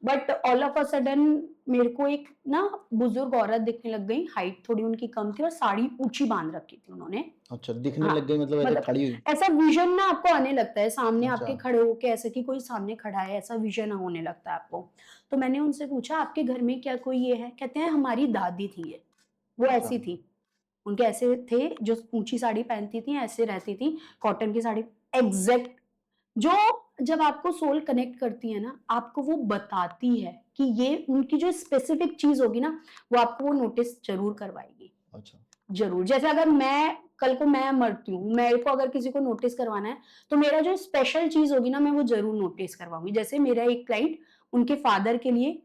but all of a sudden मेरे को एक ना बुजुर्ग औरत दिखने लग गई, हाइट थोड़ी उनकी कम थी और साड़ी ऊँची बाँध रखी थी उन्होंने। अच्छा, दिखने हाँ, लग गई मतलब ऐसे मतलब खड़ी हुई? ऐसा विज़न ना आपको आने लगता है, सामने अच्छा। आपके खड़े होके ऐसे कि कोई सामने खड़ा है, ऐसा विज़न होने लगता है आपको। तो मैंने उनसे पूछा आपके घर में क्या कोई ये है? कहते हैं हमारी दादी थी ये, वो अच्छा। ऐसी थी। उनके ऐसे थे जो ऊँची साड़ी पहनती थी, ऐसे रहती थी, कॉटन की साड़ी एग्ज़ैक्ट जो जब आपको सोल कनेक्ट करती है ना, आपको वो बताती है कि ये उनकी जो स्पेसिफिक चीज़ होगी ना, वो आपको वो नोटिस ज़रूर करवाएगी। अच्छा। ज़रूर, जैसे अगर मैं कल को मैं मरती हूँ, मेरे को अगर किसी को नोटिस करवाना है, तो मेरा जो स्पेशल चीज़ होगी ना, मैं वो ज़रूर नोटिस करवाऊँगी। जैसे मेरा एक क्लाइंट, उनके फादर के लिए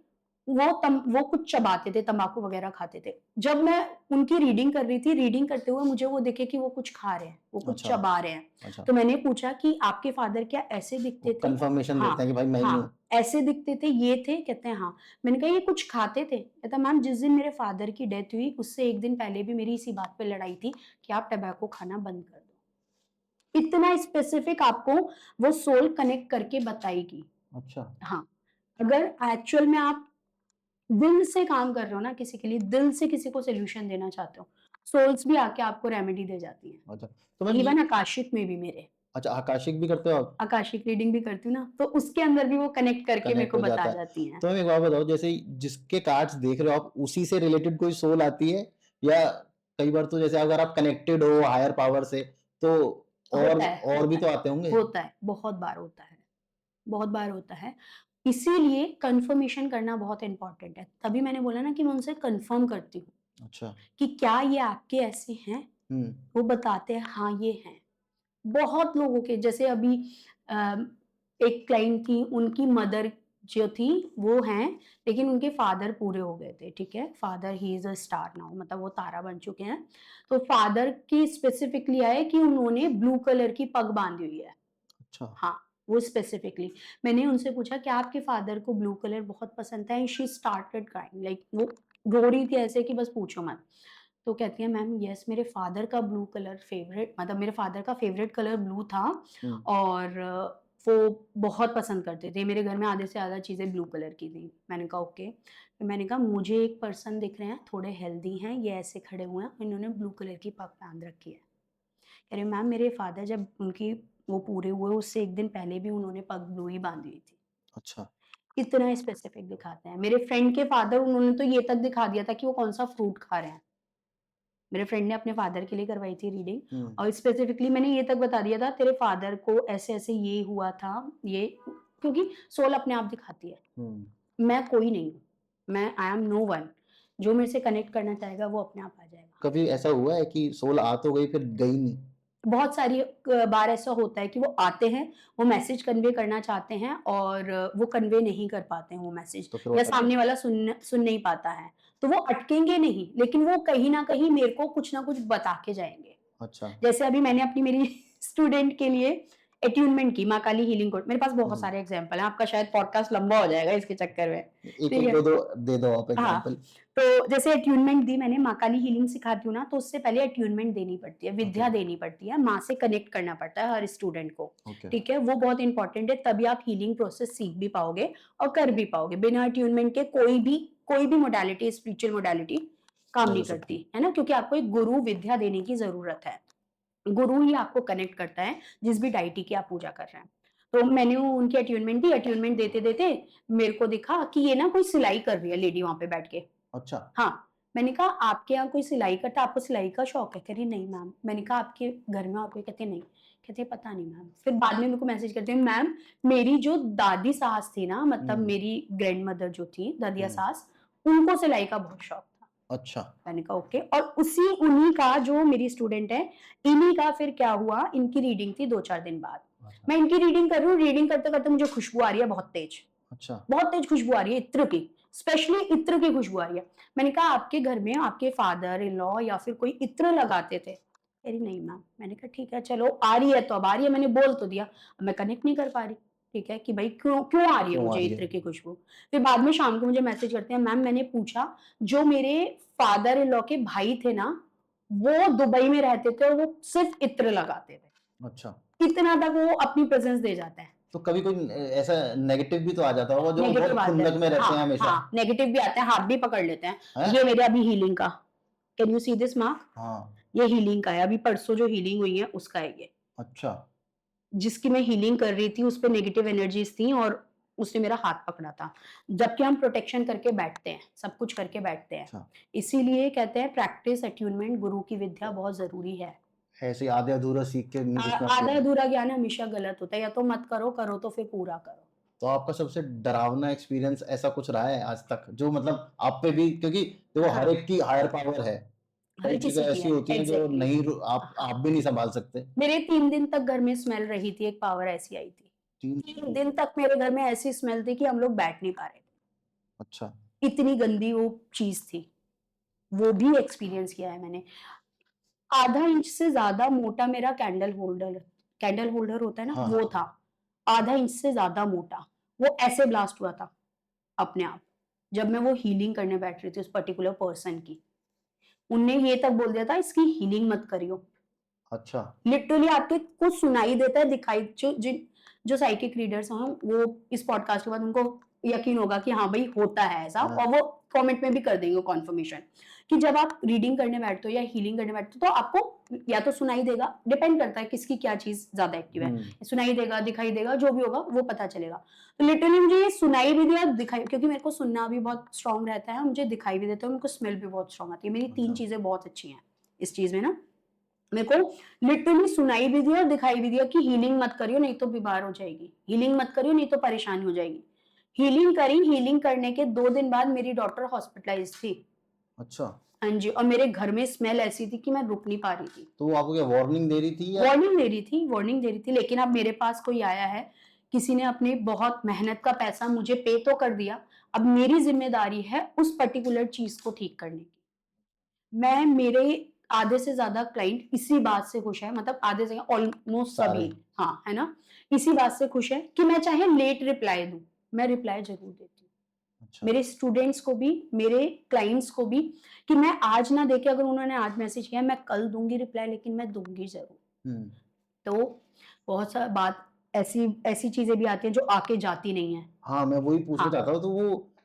वो कुछ चबाते थे, तम्बाकू वगैरह खाते थे। जब मैं उनकी रीडिंग कर रही थी, रीडिंग करते हुए मुझे वो दिखे कि वो कुछ खा रहे हैं, वो कुछ अच्छा। चबा रहे हैं। अच्छा। तो मैंने पूछा कि आपके फादर क्या ऐसे वो दिखते थे? कंफर्मेशन हाँ, देते हैं कि भाई मैं ही हूँ। हाँ, ऐसे दिखते थे, ये थे? कहते हैं हाँ। मैंने कहा ये कुछ खाते थे? कहता मैम जिस दिन मेरे फादर की डेथ हुई उससे 1 दिन पहले भी मेरी इसी बात पे लड़ाई थी कि आप टबैको खाना बंद कर दो। इतना स्पेसिफिक आपको वो सोल कनेक्ट करके बताएगी। अच्छा। हाँ, अगर एक्चुअल में आप दिल से काम कर रहे हो ना किसी के लिए, दिल से किसी को सॉल्यूशन देना चाहते हो, सोल्स भी आके आपको रेमेडी दे जाती हैं। अच्छा, तो मैम ये। इवन आकाशिक में भी मेरे अच्छा, आकाशिक भी करते हो आप? आकाशिक रीडिंग भी करती हूँ ना, तो उसके अंदर भी वो कनेक्ट करके मेरे कनेक्ट को हो बता जाता है। जाती हैं। तो मैम एक बात बताओ, जैसे जिसके कार्ड्स देख रहे हो आप उसी से रिलेटेड कोई सोल आती है, या कई बार तो जैसे अगर आप कनेक्टेड हो हायर पावर से तो और भी होता तो है, आते होंगे? होता है, बहुत बार होता है, बहुत बार होता है। इसीलिए कन्फर्मेशन करना बहुत इम्पोर्टेंट है। तभी मैंने बोला ना कि मैं उनसे कन्फर्म करती हूँ अच्छा। कि क्या ये आपके ऐसे हैं? हुँ। वो बताते हैं हाँ, ये हैं। बहुत लोगों के जैसे अभी अ, एक क्लाइंट थी, उनकी मदर जो थी वो हैं, लेकिन उनके फादर पूरे हो गए थे, ठीक है? Father he is a star now, मतलब वो तारा बन चुके हैं। तो फादर की स्पेसिफिकली आया कि उन्होंने ब्लू कलर की पग बाँधी हुई है। अच्छा। हाँ, वो स्पेसिफिकली। मैंने उनसे पूछा क्या आपके फादर को ब्लू कलर बहुत पसंद था? And she started crying like वो रो रही थी ऐसे कि बस पूछो मत। तो कहती है मैम यस मेरे फादर का ब्लू कलर फ़ेवरेट मतलब मेरे फादर का फ़ेवरेट कलर ब्लू था हुँ। और वो बहुत पसंद करते थे। मेरे घर में आधे से ज़्यादा चीज़ें ब्लू कलर की थी। मैंने कहा ओके। फिर मैंने कहा मुझे एक पर्सन दिख रहे हैं, थोड़े हेल्दी हैं, ये ऐसे खड़े हुए हैं, इन्होंने ब्लू कलर की पग बाँध रखी है। कह रही मैम मेरे फादर जब उनकी वो पूरे हुए उससे 1 दिन पहले भी उन्होंने पग ब्लू ही बाँधी हुई थी। अच्छा। इतना स्पेसिफिक दिखाते हैं। मेरे फ्रेंड के फादर, उन्होंने तो ये तक दिखा दिया था कि वो कौन-सा फ्रूट खा रहे हैं। मेरे फ्रेंड ने अपने फादर के लिए करवाई थी रीडिंग, हुँ, और स्पेसिफिकली मैंने ये तक बता दिया था, तेरे फादर को ऐसे-ऐसे ये हुआ था, ये, क्योंकि सोल अपने आप दिखाती है। हुँ। मैं कोई नहीं हूँ, मैं आई एम नो वन। जो मेरे से कनेक्ट करना चाहेगा वो अपने आप आ जाएगा। कभी ऐसा हुआ है कि सोल आ तो गई फिर गई नहीं? बहुत सारी बार ऐसा होता है कि वो आते हैं, वो मैसेज कन्वे करना चाहते हैं और वो कन्वे नहीं कर पाते हैं वो मैसेज, तो फिर वो या अटक सामने वाला सुन नहीं पाता है। तो वो अटकेंगे नहीं, लेकिन वो कहीं न कहीं मेरे को कुछ ना कुछ बता के जाएँगे। अच्छा। जैसे अभी मैंने अपनी मेरी स्टूडेंट के लिए अट्यूनमेंट की, माँ काली हीलिंग कोर्ट, मेरे पास बहुत हुँ। सारे एग्ज़ाम्पल हैं, आपका शायद पॉडकास्ट लंबा हो जाएगा इसके चक्कर में। ठीक एक-एक, है? 2-2 दे दो आप हाँ, एग्ज़ाम्पल। तो जैसे अट्यूनमेंट दी मैंने, माँ काली हीलिंग सिखाती हूँ ना, तो उससे पहले अट्यूनमेंट देनी पड़ती है, ओके, विद्या देनी पड़ती है, माँ से कनेक्ट करना पड़ता है हर स्टूडेंट को, ओके। ठीक है? वो बहुत इंपॉर्टेंट है, तभी आप हीलिंग प्रोसेस सीख भी पाओगे और कर भी पाओगे। बिना अट्यूनमेंट के कोई भी मोडालिटी, स्पिरिचुअल मोडालिटी काम नहीं हो नहीं सकती। करती, है ना? क्योंकि आपको एक गुरु विद्या देने की ज़रूरत है। गुरु ही आपको कनेक्ट करता है, जिस भी डायटी की आप पूजा कर रहे हैं। तो मैंने उनकी अट्यूनमेंट दी, अट्यूनमेंट देते-देते मेरे को दिखा कि ये ना कोई सिलाई कर रही है लेडी वहाँ पे बैठ के। अच्छा। हाँ, मैंने कहा आपके यहाँ कोई सिलाई करता है, आपको सिलाई का शौक है? कह रही नहीं मैम। मैंने कहा आपके घर में और कोई? कहती नहीं। कहती है पता नहीं मैम। फिर बाद में मेरे को मैसेज करती है, मैम मेरी जो दादी सास थी ना, मतलब हुँ, मेरी ग्रैंडमदर जो थी, ददिया हुँ। सास, उनको सिलाई का बहुत शौक था। अच्छा, मैंने कहा ओके, और उन्हीं का, जो मेरी स्टूडेंट है, इन्हीं का फिर क्या हुआ, इनकी रीडिंग थी 2-4 दिन बाद। अच्छा, मैं इनकी रीडिंग कर रही हूँ, रीडिंग करते-करते मुझे खुशबू आ रही है बहुत तेज। अच्छा। बहुत तेज खुशबू आ रही है इत्र की, स्पेशली इत्र की खुशबू आ रही है। मैंने कहा आपके घर में आपके फादर इन लॉ या फिर कोई इत्र लगाते थे? कह रही नहीं मैम। मैंने कहा ठीक है, चलो आ रही है तो अब आ रही है, मैंने बोल तो दिया, अब मैं कनेक्ट नहीं कर पा रही, ठीक है, कि भाई क्यों क्यों आ रही है क्यों आ मुझे रही है? इत्र की खुशबू। फिर बाद में शाम को मुझे मैसेज करते हैं, मैम मैंने पूछा, जो मेरे फादर इन लॉ के भाई थे ना, वो दुबई में रहते थे और वो सिर्फ इत्र लगाते अच्छा। थे, इतना तक वो अपनी प्रेजेंस दे जाते हैं। तो कभी कोई ऐसा नेगेटिव भी तो आ जाता होगा जो नेगेटिव बहुत आते खुन्नक हैं। में रहते हैं हाँ, हमेशा, हाँ, नेगेटिव भी आते हैं, हाथ भी पकड़ लेते हैं। हैं? ये मेरे अभी हीलिंग का, can you see this mark? हाँ, ये हीलिंग का है, अभी परसों जो हीलिंग हुई है उसका है ये। अच्छा, जिसकी मैं हीलिंग कर रही थी, उस पे नेगेटिव एनर्जीज़ थी और उसने मेरा हाथ पकड़ा था। जबकि हम प्रोटेक्शन करके बैठते हैं, सब कुछ करके बैठते हैं। अच्छा। इसीलिए कहते हैं प्रैक्टिस अट्यूनमेंट, गुरु की विद्या बहुत ज़रूरी है। ऐसे आधे-अधूरा सीख के नहीं कुछ ना आधा पूरा। अधूरा ज्ञान हमेशा गलत होता है, या तो मत करो, करो तो फिर पूरा करो। तो आपका सबसे डरावना एक्सपीरियंस ऐसा कुछ रहा है आज तक जो मतलब आप पे भी, क्योंकि देखो हर हाँ, एक की हायर पावर है। हर कई चीज़ें किसी की ऐसी है, होती हैं जो एग्ज़ैक्टली। नहीं आप हाँ। भी नहीं सँभाल सकते। मेरे 3 दिन तक घर में स्मेल रही थी, एक पावर ऐसी आई थी। 3 3 दिन तक मेरे घर में ऐसी स्मेल थी कि हम लोग बैठ नहीं पा रहे अच्छा, थे। इतनी गंदी वो चीज़ थी। वो भी एक्सपीरियंस किया है मैंने। आधा इंच से ज़्यादा मोटा मेरा कैंडल होल्डर होता है ना, हाँ, वो हाँ। था। आधा इंच से ज़्यादा मोटा। वो ऐसे ब्लास्ट हुआ था, अपने आप। जब मैं वो हीलिंग करने बैठ रही थी उस पर्टिकुलर पर्सन की। उनने ये तक बोल दिया था, इसकी हीलिंग मत करियो। अच्छा, लिटरली आपको कुछ सुनाई देता है, दिखाई जो साइकिक रीडर्स हैं, वो इस पॉडकास्ट के बाद उनको यकीन होगा कि हाँ भाई होता है ऐसा, हाँ, और वो कमेंट में भी कर देंगे कॉन्फर्मेशन कि जब आप रीडिंग करने बैठते हो या हीलिंग करने बैठते हो तो आपको या तो सुनाई देगा, डिपेंड करता है किसकी क्या चीज ज्यादा एक्टिव है, हुँ, सुनाई देगा, दिखाई देगा, जो भी होगा वो पता चलेगा। तो लिटरली मुझे ये सुनाई भी दिया, दिखाई, क्योंकि मेरे को सुनना भी बहुत स्ट्रांग रहता है, मुझे दिखाई भी देता है, उनको स्मेल भी बहुत स्ट्रांग आती है। मेरी 3 अच्छा, चीजें बहुत अच्छी हैं इस चीज में ना। मेरे को लिटरली सुनाई भी दिया और दिखाई भी दिया कि हीलिंग मत करियो नहीं तो बीमार हो जाएगी, हीलिंग मत करियो नहीं तो परेशानी हो जाएगी। हीलिंग करी, हीलिंग करने के 2 दिन बाद मेरी डॉटर हॉस्पिटलाइज़्ड थी। अच्छा। हाँ जी, और मेरे घर में स्मेल ऐसी थी कि मैं रुक नहीं पा रही थी। तो वो आपको क्या वार्निंग दे रही थी या वार्निंग दे रही थी, लेकिन अब मेरे पास कोई आया है, किसी ने अपनी बहुत मेहनत का पैसा मुझे पे तो कर दिया, अब मेरी ज़िम्मेदारी है उस पर्टिकुलर चीज़ को ठीक करने की। मैं मेरे आधे से ज़्यादा क्लाइंट इसी बात से खुश हैं, मतलब आधे से ऑलमोस्ट सारे? सभी, हाँ, है ना? इसी बात से खुश हैं कि मैं चाहे लेट रिप्लाई दूँ, मैं रिप्लाई ज़रूर देती हूँ। अच्छा, मेरे स्टूडेंट्स को भी, मेरे क्लाइंट्स को भी, कि मैं आज ना देके अगर उन्होंने आज मैसेज किया, मैं कल दूँगी रिप्लाई, लेकिन मैं दूँगी ज़रूर। हुँ। तो बहुत सा बात ऐसी ऐसी चीज़ें भी आती हैं जो आके जाती नहीं हैं। हाँ, मैं वही पूछना हाँ। चाहता हूँ, तो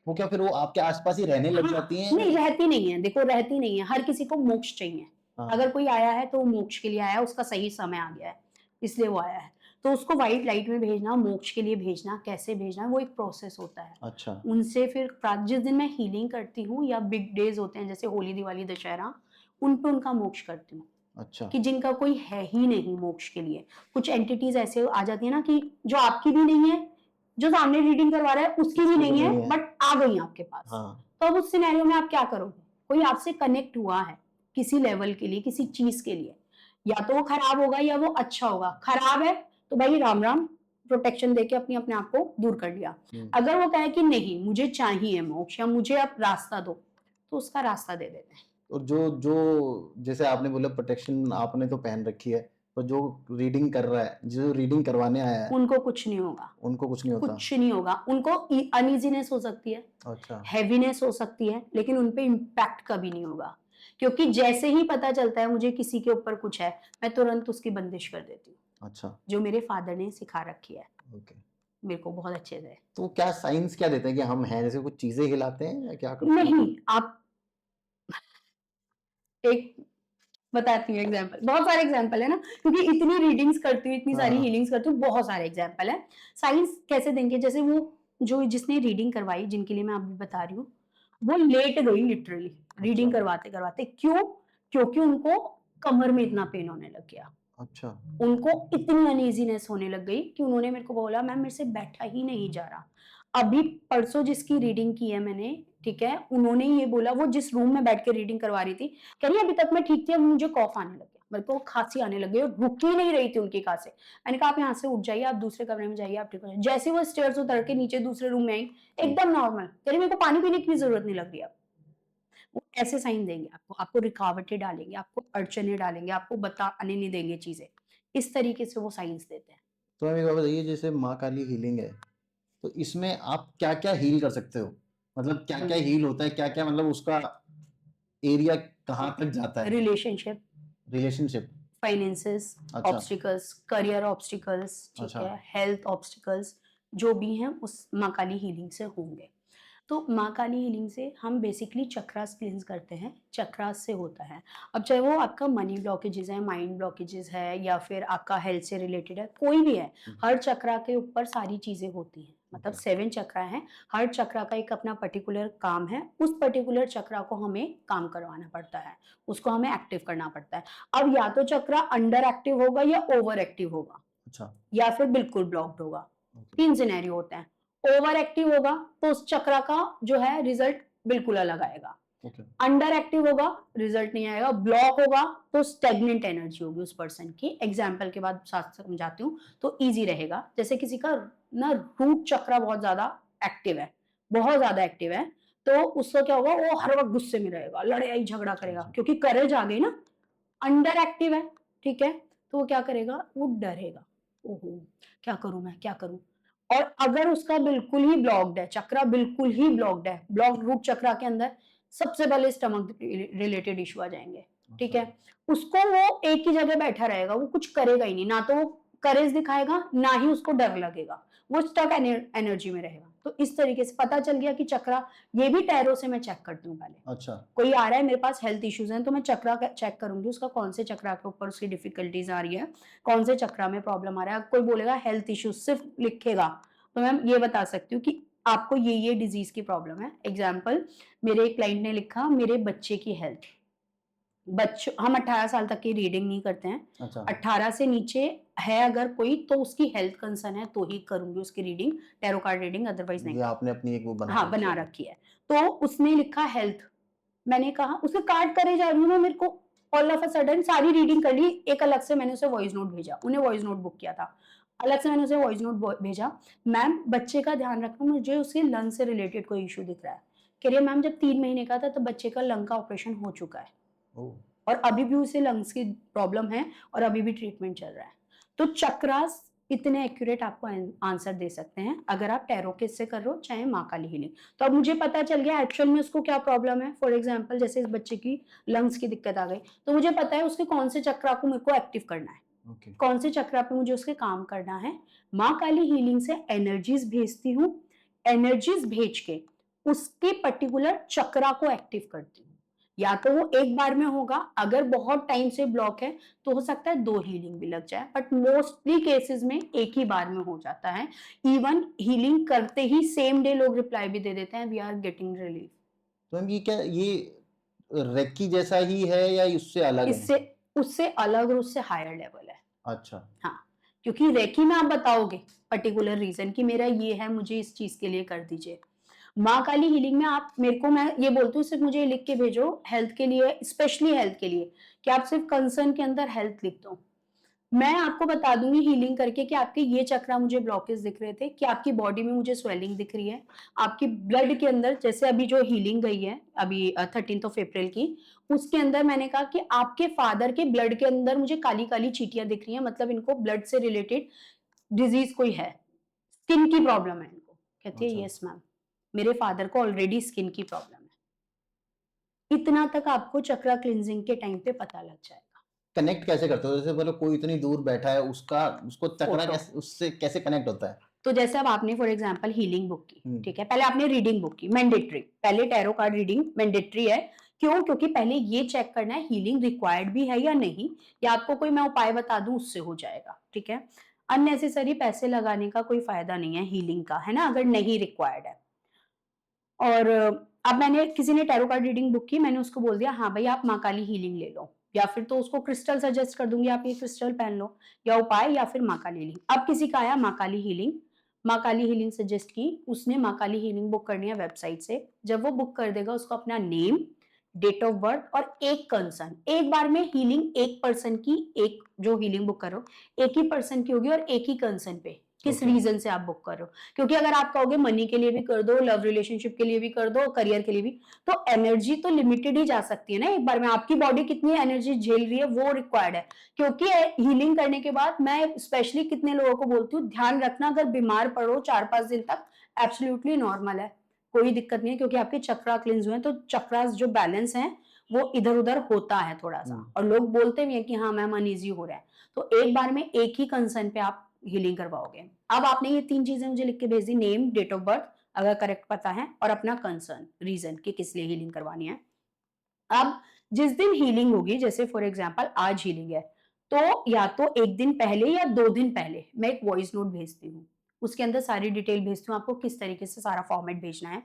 वो क्या फिर वो आपके आस-पास ही रहने लग हाँ, जाती हैं? नहीं रहती नहीं है, देखो रहती नहीं है, हर किसी को मोक्ष चाहिए। हाँ, अगर कोई आया है तो वो मोक्ष के लिए आया है, उसका सही समय आ गया है, इसलिए वो आया है। तो उसको व्हाइट लाइट में भेजना, मोक्ष के लिए भेजना, कैसे भेजना, वो एक प्रोसेस होता है। अच्छा। उनसे फिर जिस दिन मैं हीलिंग करती हूँ या बिग डेज होते हैं जैसे होली, दिवाली, दशहरा, उन पे उनका मोक्ष करती हूँ। अच्छा। कि जिनका कोई है ही नहीं मोक्ष के लिए। कुछ एंटिटीज़ ऐसे आ जाती है ना कि जो आपकी भी नहीं है, जो सामने रीडिंग करवा रहा है उसकी भी उसकी भी नहीं है, नहीं है। बट आ गई आपके पास। हाँ। तो अब उस सिनेरियो में आप क्या करोगे? कोई आपसे कनेक्ट हुआ है, किसी लेवल के लिए, किसी चीज़ के लिए, या तो वो खराब होगा या वो अच्छा होगा। खराब है तो भाई राम-राम, प्रोटेक्शन देके अपने आप को दूर कर लिया। अगर वो कहे कि नहीं मुझे चाहिए मोक्ष या मुझे आप रास्ता दो, तो उसका रास्ता दे देते हैं। और जो जो जैसे आपने बोला प्रोटेक्शन आपने तो पहन रखी है, तो जो रीडिंग कर रहा है, जो रीडिंग करवाने आया है, उनको कुछ नहीं होगा। उनको कुछ नहीं होता? कुछ नहीं होगा। उनको अनईजीनेस हो सकती है, अच्छा। हैवीनेस हो सकती है, लेकिन उन पे इम्पैक्ट कभी नहीं होगा। क्योंकि जैसे ही पता चलता है मुझे किसी के ऊपर कुछ है, मैं तुरंत उसकी बंदिश कर देती हूँ। अच्छा। जो मेरे फादर ने सिखा रखी है ओके। मेरे को बहुत अच्छे से। तो क्या साइंस क्या देते हैं कि हम हैं? जैसे कुछ चीजें हिलाते हैं या क्या करते हैं? नहीं, आप एक बताती हूँ एग्जाम्पल, बहुत सारे एग्जाम्पल है ना, क्योंकि इतनी रीडिंग्स करती हूँ, इतनी सारी हाँ। हीलिंग्स करती हूँ, बहुत सारे एग्जाम्पल है। साइंस कैसे देंगे? जैसे वो जो जिसने रीडिंग करवाई, जिनके लिए मैं अभी बता रही हूँ, वो लेट गई लिटरली रीडिंग अच्छा। करवाते करवाते। क्यों? क्योंकि उनको कमर में इतना पेन होने लग गया, अच्छा। उनको इतनी अनईजीनेस होने लग गई कि उन्होंने मेरे को बोला मैम मेरे से बैठा ही नहीं जा रहा। अभी परसों जिसकी रीडिंग की है मैंने, ठीक है, उन्होंने ये बोला, वो जिस रूम में बैठ के रीडिंग करवा रही थी, कह रही अभी तक मैं ठीक थी, अब मुझे कॉफ आने लग गया, मेरे को खांसी आने लग गई और रुक ही नहीं रही थी उनकी खांसी। मैंने कहा आप यहाँ से उठ जाइए, आप दूसरे कमरे में जाइए, आप ठीक हो जाइए। जैसे वो स्टेयर्स उतर के नीचे दूसरे रूम में आई, एकदम नॉर्मल, कह रही मेरे को पानी पीने की भी जरूरत नहीं लग रही अब। वो ऐसे साइन देंगे आपको, आपको रुकावटें डालेंगे, आपको अड़चने डालेंगे, आपको बताने नहीं देंगे चीजें। इस तरीके से वो साइंस देते हैं। तो हमें एक बात बताइए, जैसे माँ काली हीलिंग है, तो इसमें आप क्या क्या हील कर सकते हो? मतलब क्या क्या हील होता है, क्या क्या मतलब उसका एरिया कहाँ तक जाता है? Relationship, relationship. फाइनेंसेस, अच्छा। ऑब्स्टिकल्स, करियर ऑब्स्टिकल्स, ठीक अच्छा। है, हेल्थ ऑब्स्टिकल्स, जो भी हैं उस माँ काली हीलिंग से होंगे। तो माँ काली हीलिंग से हम बेसिकली चक्रास क्लींस करते हैं, चक्रास से होता है। अब चाहे वो आपका मनी ब्लॉकेजेस है, माइंड ब्लॉकेजेस है, या फिर आपका हेल्थ से रिलेटेड है, कोई भी है, हर चक्रा के ऊपर सारी चीजें होती हैं। मतलब 7 चक्रा हैं, हर चक्रा का एक अपना पर्टिकुलर काम है, उस पर्टिकुलर चक्रा को हमें काम करवाना पड़ता है, उसको हमें एक्टिव करना पड़ता है। अब या तो चक्रा अंडर एक्टिव होगा या ओवर एक्टिव होगा, अच्छा। या फिर बिल्कुल ब्लॉक्ड होगा। ओके। 3 सिनेरियो होते हैं। ओवर एक्टिव होगा तो उस चक्र का जो है रिजल्ट बिल्कुल अलग आएगा। ओके। अंडर एक्टिव होगा, रिजल्ट नहीं आएगा। ब्लॉक होगा तो स्टेगनेंट एनर्जी होगी उस पर्सन की। एग्जाम्पल के बाद साथ समझाती हूँ तो ईजी रहेगा। जैसे किसी का ना रूट चक्र बहुत ज्यादा एक्टिव है, बहुत ज्यादा एक्टिव है, तो उसका क्या होगा, वो हर वक्त गुस्से में रहेगा, लड़ाई झगड़ा करेगा, अच्छा। क्योंकि करेज आ गई ना। अंडर एक्टिव है, ठीक है, तो वो क्या करेगा, वो डरेगा, ओहो क्या करूं मैं, क्या करूं। और अगर उसका बिल्कुल ही ब्लॉक्ड है, चक्रा बिल्कुल ही ब्लॉक्ड है, ब्लॉक्ड रूट चक्रा के अंदर सबसे पहले स्टमक रिलेटेड इश्यू आ जाएंगे, ठीक अच्छा। है। उसको वो एक ही जगह बैठा रहेगा, वो कुछ करेगा ही नहीं, ना तो वो करेज दिखाएगा, ना ही उसको डर लगेगा, वो स्टक एनर्जी में रहेगा। तो इस तरीके से पता चल गया कि चक्रा, ये भी टैरो से मैं चेक करती हूँ पहले। अच्छा। कोई आ रहा है मेरे पास हेल्थ इश्यूज हैं, तो मैं चक्रा चेक करूंगी, उसका कौन से चक्रा के ऊपर उसकी डिफिकल्टीज आ रही है, कौन से चक्रा में प्रॉब्लम आ रहा है। कोई बोलेगा हेल्थ इश्यूज सिर्फ लिखेगा, तो मैं ये बता सकती हूँ कि आपको ये डिजीज की प्रॉब्लम है। एग्जाम्पल, मेरे एक क्लाइंट ने लिखा मेरे बच्चे की हेल्थ। बच्चों, हम 18 साल तक की रीडिंग नहीं करते हैं। अच्छा। 18 से नीचे है अगर कोई, तो उसकी हेल्थ कंसर्न है तो ही करूंगी उसकी reading, tarot card reading, otherwise नहीं। ये आपने अपनी एक वो बना हाँ, रखी बना है। रखी है। तो उसने लिखा हेल्थ, मैंने कहा उसे कार्ड करे जा रही हूँ मैं, मेरे को ऑल ऑफ अ सडन सारी रीडिंग कर ली। एक अलग से मैंने उसे वॉइस नोट भेजा, उन्हें वॉइस नोट बुक किया था, अलग से मैंने उसे वॉइस नोट भेजा, मैम बच्चे का ध्यान रखना, मुझे उसके लंग से रिलेटेड कोई इशू दिख रहा है। कह रही है मैम जब 3 महीने का था तब बच्चे का लंग का ऑपरेशन हो चुका है, ओह। और अभी भी उसे लंग्स की प्रॉब्लम है, और अभी भी ट्रीटमेंट चल रहा है। तो चक्रास इतने एक्यूरेट आपको आंसर दे सकते हैं, अगर आप टैरो के से कर रहे हो चाहे माँ काली हीलिंग। तो अब मुझे पता चल गया एक्चुअल में उसको क्या प्रॉब्लम है। फॉर एग्जाम्पल, जैसे इस बच्चे की लंग्स की दिक्कत आ गई, तो मुझे पता है उसके कौन से चक्रा को मेरे को एक्टिव करना है, ओके। कौन से चक्रा पे मुझे उसके काम करना है। माँ काली हीलिंग से एनर्जीज भेजती हूँ, एनर्जीज भेज के उसके पर्टिकुलर चक्रा को एक्टिव करती हूँ। या तो वो एक बार में होगा, अगर बहुत टाइम से ब्लॉक है तो हो सकता है 2 हीलिंग भी लग जाए, बट मोस्टली केसेस में एक ही बार में हो जाता है। इवन हीलिंग करते ही सेम डे लोग रिप्लाई भी दे देते हैं, वी आर गेटिंग रिलीफ। तो मैम ये क्या ये रेक्की जैसा ही है या उससे अलग है? इससे उससे अलग और उससे हायर लेवल है। अच्छा। हाँ, क्योंकि रेकी में आप बताओगे पर्टिकुलर रीजन कि मेरा ये है, मुझे इस चीज के लिए कर दीजिए। माँ काली हीलिंग में आप मेरे को, मैं ये बोलती हूँ सिर्फ मुझे लिख के भेजो हेल्थ के लिए, स्पेशली हेल्थ के लिए, कि आप सिर्फ कंसर्न के अंदर हेल्थ लिख दो। मैं आपको बता दूंगी हीलिंग करके कि आपके ये चक्रा मुझे ब्लॉकेज दिख रहे थे, कि आपकी बॉडी में मुझे स्वेलिंग दिख रही है, आपकी ब्लड के अंदर, जैसे अभी जो हीलिंग गई है अभी 13 अप्रैल की, उसके अंदर मैंने कहा कि आपके फादर के ब्लड के अंदर मुझे काली काली चीटियां दिख रही हैं, मतलब इनको ब्लड से रिलेटेड डिजीज कोई है, स्किन की प्रॉब्लम है इनको। कहती है अच्छा। यस मैम, मेरे फादर को ऑलरेडी स्किन की प्रॉब्लम है। इतना तक आपको चक्रा क्लिनजिंग के टाइम पे पता लग जाएगा। कनेक्ट कैसे करते हो? जैसे मतलब कोई इतनी दूर बैठा है, उसको चक्रा फोटो, कैसे, उससे कैसे कनेक्ट होता है? तो जैसे अब आपने फॉर एग्जांपल हीलिंग बुक की, हम्म। ठीक है, पहले आपने रीडिंग बुक की, मैंडेटरी, पहले टैरो कार्ड रीडिंग मैंडेटरी है। क्यों? क्योंकि पहले ये चेक करना है हीलिंग रिक्वायर्ड भी है या नहीं, या आपको कोई मैं उपाय बता दूं उससे हो जाएगा, ठीक है। अननेसेसरी पैसे लगाने का कोई फायदा नहीं है हीलिंग का, है ना, अगर नहीं रिक्वायर्ड है। और अब मैंने, किसी ने टैरो कार्ड रीडिंग बुक की, मैंने उसको बोल दिया हाँ भाई आप माँ काली हीलिंग ले लो, या फिर तो उसको क्रिस्टल सजेस्ट कर दूंगी, आप ये क्रिस्टल पहन लो, या उपाय, या फिर माँ काली हीलिंग। अब किसी का आया माँ काली हीलिंग, माँ काली हीलिंग सजेस्ट की, उसने माँ काली हीलिंग बुक करनी है वेबसाइट से। जब वो बुक कर देगा, उसको अपना नेम, डेट ऑफ बर्थ और एक कंसर्न, एक बार में हीलिंग एक पर्सन की, एक जो हीलिंग बुक करो एक ही पर्सन की होगी और एक ही कंसर्न पे, किस ओके। रीजन से आप बुक कर रहे हो। क्योंकि अगर आप कहोगे मनी के लिए भी कर दो, लव रिलेशनशिप के लिए भी कर दो, करियर के लिए भी, तो एनर्जी तो लिमिटेड ही जा सकती है ना एक बार में। आपकी बॉडी कितनी एनर्जी झेल रही है वो रिक्वायर्ड है। क्योंकि हीलिंग करने के बाद मैं स्पेशली कितने लोगों को बोलती हूँ, ध्यान रखना अगर बीमार पड़ो 4-5 दिन तक, एब्सोल्युटली नॉर्मल है, कोई दिक्कत नहीं है, क्योंकि आपके चक्रा क्लिंज हुए हैं, तो चक्रास जो बैलेंस है वो इधर उधर होता है थोड़ा सा, और लोग बोलते भी हैं कि हाँ मैम अनईजी हो रहा है। तो एक बार में एक ही कंसर्न पे आप हीलिंग करवाओगे। अब आपने ये 3 चीजें मुझे लिख के भेज दी, नेम, डेट ऑफ बर्थ अगर करेक्ट पता है, और अपना कंसर्न, रीजन कि किस लिए हीलिंग करवानी है। अब जिस दिन हीलिंग होगी, जैसे फॉर एग्जांपल आज हीलिंग है, तो या तो 1 दिन पहले या 2 दिन पहले मैं एक वॉइस नोट भेजती हूँ। उसके अंदर सारी डिटेल भेजती हूँ आपको, किस तरीके से सारा फॉर्मेट भेजना है।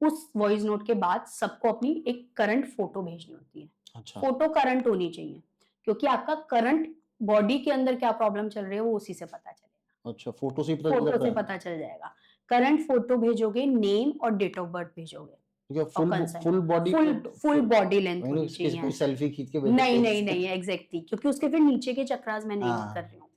उस वॉइस नोट के बाद सबको अपनी एक करंट फोटो भेजनी होती है। अच्छा। फोटो करंट होनी चाहिए, क्योंकि आपका करंट बॉडी के अंदर क्या प्रॉब्लम चल रही है वो उसी से पता चलेगा। अच्छा, फोटो से ही पता चल फोटो जाता से है? पता चल जाएगा। करंट फोटो भेजोगे, नेम और डेट ऑफ बर्थ भेजोगे, ठीक है। और full concern, full body full photo full body length होनी किसी चाहिए। कोई सेल्फी खींच के भेज नहीं देते नहीं हैं। नहीं, एग्जैक्टली, क्योंकि उसके फिर नीचे के चक्रास मैं नहीं कर हाँ। रही हूँ।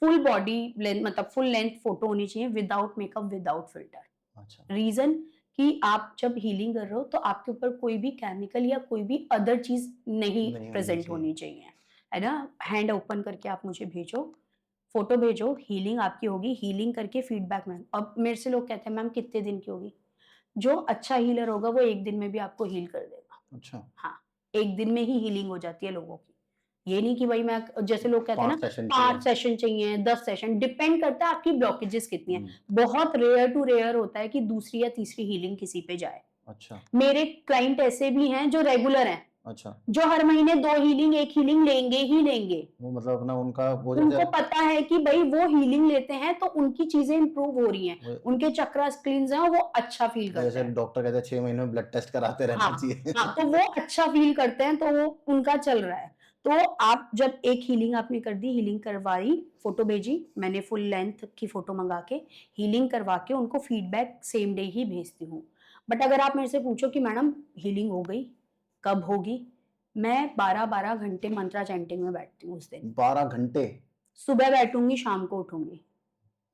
फुल बॉडी लेंथ, मतलब फुल लेंथ फोटो होनी चाहिए, विदाउट मेकअप, विदाउट फिल्टर। अच्छा। रीजन कि आप जब हीलिंग कर रहे हो तो आपके ऊपर कोई भी केमिकल या कोई भी अदर चीज नहीं नहीं होनी प्रेजेंट चाहिए। होनी चाहिए, है ना। हैंड ओपन करके आप मुझे भेजो, फोटो भेजो, हीलिंग आपकी होगी, हीलिंग करके फीडबैक में। अब मेरे से लोग कहते हैं मैम कितने दिन की होगी, जो अच्छा हीलर होगा वो 1 दिन में भी आपको हील कर देगा। अच्छा। हाँ, 1 दिन में ही हीलिंग हो जाती है लोगों की। ये नहीं कि भाई मैं, जैसे लोग कहते हैं 5 ना सेशन चाहिए। 5 सेशन चाहिए, 10 सेशन, डिपेंड करता है आपकी ब्लॉकेजेस कितनी है। हम्म। बहुत रेयर टू रेयर होता है कि दूसरी या तीसरी हीलिंग किसी पे जाए। अच्छा। मेरे क्लाइंट ऐसे भी हैं जो रेगुलर हैं, अच्छा। जो हर महीने 2 हीलिंग, 1 हीलिंग लेंगे ही लेंगे। वो मतलब अपना उनका वो जैसे उनको पता है कि भाई वो हीलिंग लेते हैं तो उनकी चीजें इंप्रूव हो रही हैं, वो- उनके चक्रा क्लींस हैं, वो अच्छा फील करते जैसे हैं। डॉक्टर कहते हैं 6 महीने में ब्लड टेस्ट कराते रहना हाँ, हाँ, तो चाहिए। वो अच्छा फील करते हैं, तो वो उनका चल रहा है। तो आप जब एक हीलिंग आपने कर दी, हीलिंग करवाई, फोटो भेजी, मैंने फुल लेंथ की फोटो मंगा के हीलिंग करवा के उनको फीडबैक सेम डे ही भेजती हूँ। बट अगर आप मेरे से पूछो कि मैडम हीलिंग हो गई, कब होगी, मैं 12-12 घंटे मंत्रा चैंटिंग में बैठती हूँ उस दिन। 12 घंटे? सुबह बैठूंगी, शाम को उठूंगी।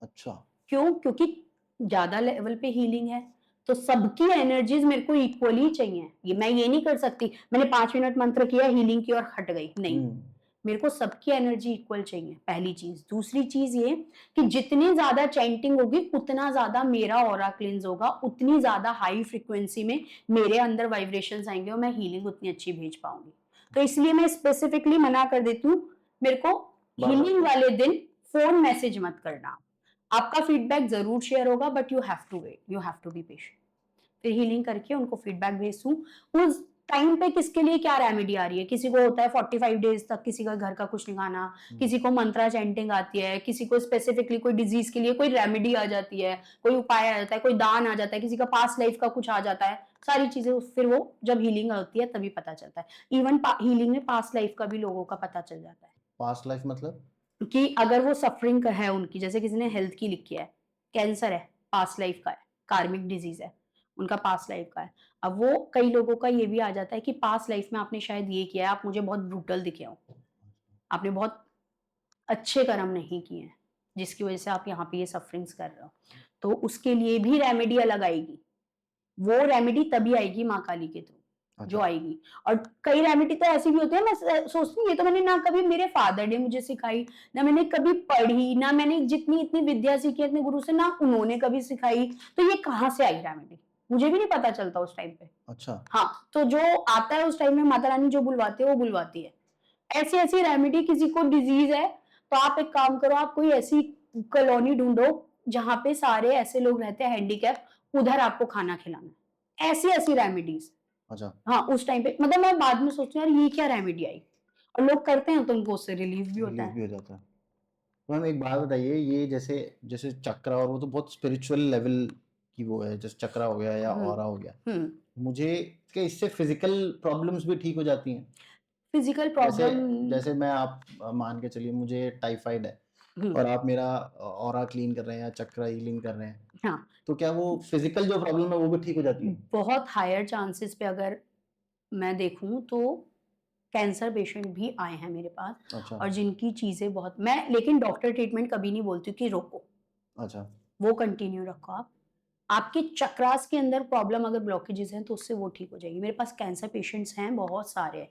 अच्छा। क्यों? क्योंकि ज्यादा लेवल पे हीलिंग है, तो सबकी एनर्जीज मेरे को इक्वली चाहिए। मैं ये नहीं कर सकती मैंने 5 मिनट मंत्र किया, हीलिंग की और हट गई, नहीं। हम्म। मेरे को सबकी एनर्जी इक्वल चाहिए, पहली चीज। दूसरी चीज ये कि जितनी ज्यादा चैंटिंग होगी उतना ज्यादा मेरा ऑरा क्लींस होगा, उतनी ज्यादा हाई फ्रीक्वेंसी में मेरे अंदर वाइब्रेशंस आएंगे और मैं हीलिंग उतनी अच्छी भेज पाऊंगी। तो इसलिए मैं स्पेसिफिकली मना कर देती हूँ, मेरे को हीलिंग वाले दिन फोन मैसेज मत करना। आपका फीडबैक जरूर शेयर होगा, but you have to wait, you have to be patient. फिर हीलिंग करके उनको फीडबैक भेजूं, उस टाइम पे किसके लिए क्या रेमेडी आ रही है। किसी को होता है 45 डेज तक किसी का घर का कुछ नहीं खाना, किसी को मंत्रा चैंटिंग आती है, किसी को स्पेसिफिकली कोई डिजीज के लिए कोई रेमेडी आ जाती है, कोई उपाय आ जाता है, कोई दान आ जाता है, किसी का पास्ट लाइफ का कुछ आ जाता है। सारी चीजें फिर वो जब हीलिंग होती है तभी पता चलता है। इवन हीलिंग में पास्ट लाइफ का भी लोगों का पता चल जाता है पास्ट लाइफ मतलब? कि अगर वो सफरिंग है उनकी, जैसे किसी ने हेल्थ की लिखी है, कैंसर है, पास्ट लाइफ का है, कार्मिक डिजीज है, उनका पास्ट लाइफ का है। अब वो कई लोगों का ये भी आ जाता है कि पास्ट लाइफ में आपने शायद ये किया है, आप मुझे बहुत ब्रूटल दिखे हो, आपने बहुत अच्छे कर्म नहीं किए हैं, जिसकी वजह से आप यहाँ पे ये सफरिंग्स कर रहे हो। तो उसके लिए भी रेमेडी अलग आएगी। वो रेमेडी तभी आएगी माँ काली के थ्रू, जो अच्छा। आएगी। और कई रेमेडी तो ऐसी भी होती है, मैं सोचती हूँ ये तो मैंने ना कभी मेरे फादर ने मुझे सिखाई, ना मैंने कभी पढ़ी, ना मैंने जितनी इतनी विद्या सीखी है अपने गुरु से, ना उन्होंने कभी सिखाई। तो ये कहाँ से आई रेमेडी, मुझे भी नहीं पता चलता उस टाइम पे। अच्छा। हाँ, तो जो आता है उस टाइम में माता रानी जो बुलवाती है वो बुलवाती है। ऐसी ऐसी रेमेडी, किसी को डिजीज है तो आप एक काम करो, आप कोई ऐसी कॉलोनी ढूंढो जहां पे सारे ऐसे लोग रहते हैं हैंडीकैप, उधर आपको खाना खिलाना है। ऐसी ऐसी रेमेडीज। अच्छा। हाँ, उस टाइम पे मतलब मैं बाद में सोचती हूँ यार ये क्या रेमेडी आई, और लोग करते हैं तो उनको उससे रिलीफ भी होता रिलीफ है। भी हो जाता है। तो मैम एक बात बताइए, ये जैसे जैसे चक्रा, और वो तो बहुत स्पिरिचुअल लेवल की वो है, जैसे चक्रा हो गया या हम्म। ऑरा हो गया, हम्म। मुझे क्या इससे फिजिकल प्रॉब्लम्स भी ठीक हो जाती हैं? फिजिकल जैसे प्रॉब्लम। जैसे मैं आप मान के चलिए मुझे टाइफाइड है, हम्म। और आप मेरा ऑरा क्लीन कर रहे हैं या चक्रा हीलिंग कर रहे हैं, हाँ, तो क्या वो फिजिकल जो प्रॉब्लम है वो भी ठीक हो जाती है? बहुत हायर चांसेस पे अगर मैं देखूं तो कैंसर पेशेंट भी आए हैं मेरे पास, अच्छा। और जिनकी चीजें बहुत, मैं लेकिन डॉक्टर ट्रीटमेंट कभी नहीं बोलती हूँ कि रोको, अच्छा। वो कंटिन्यू रखो आप। आपके चक्रास के अंदर प्रॉब्लम अगर ब्लॉकेजेस हैं तो उससे वो ठीक हो जाएगी। मेरे पास कैंसर पेशेंट्स हैं बहुत सारे,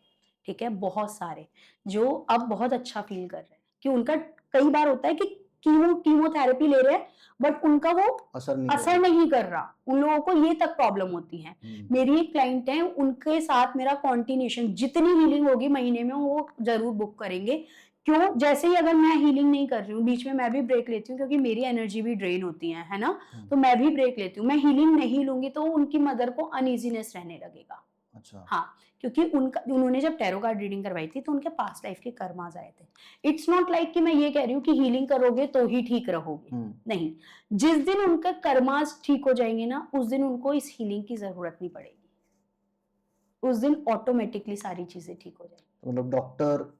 ठीक है, बहुत सारे, जो अब बहुत अच्छा फील कर रहे हैं कि उनका कई बार होता है कि कीमोथेरेपी ले रहे हैं बट उनका वो असर नहीं कर असर रहा। नहीं कर रहा। उन लोगों को ये तक प्रॉब्लम होती है। मेरी एक क्लाइंट है, उनके साथ मेरा कॉन्टिन्यूशन जितनी हीलिंग होगी महीने में वो जरूर बुक करेंगे। क्यों? जैसे ही अगर मैं हीलिंग नहीं कर रही हूँ, बीच में मैं भी ब्रेक लेती हूँ क्योंकि मेरी एनर्जी भी ड्रेन होती है ना, तो मैं भी ब्रेक लेती हूँ। मैं हीलिंग नहीं लूंगी तो उनकी मदर को अनइजीनेस रहने लगेगा। अच्छा। हाँ, क्योंकि उन्होंने जब टैरो कार्ड रीडिंग करवाई थी तो उनके पास्ट लाइफ के कर्मास आए थे। इट्स नॉट लाइक कि मैं ये कह रही हूँ कि हीलिंग करोगे तो ही ठीक रहोगे, नहीं। जिस दिन उनके कर्मास ठीक हो जाएंगे ना, उस दिन उनको इस हीलिंग की जरूरत नहीं पड़ेगी। उस दिन ऑटोमेटिकली सारी चीजें ठीक हो जाएंगी। तो मतलब डॉक्टर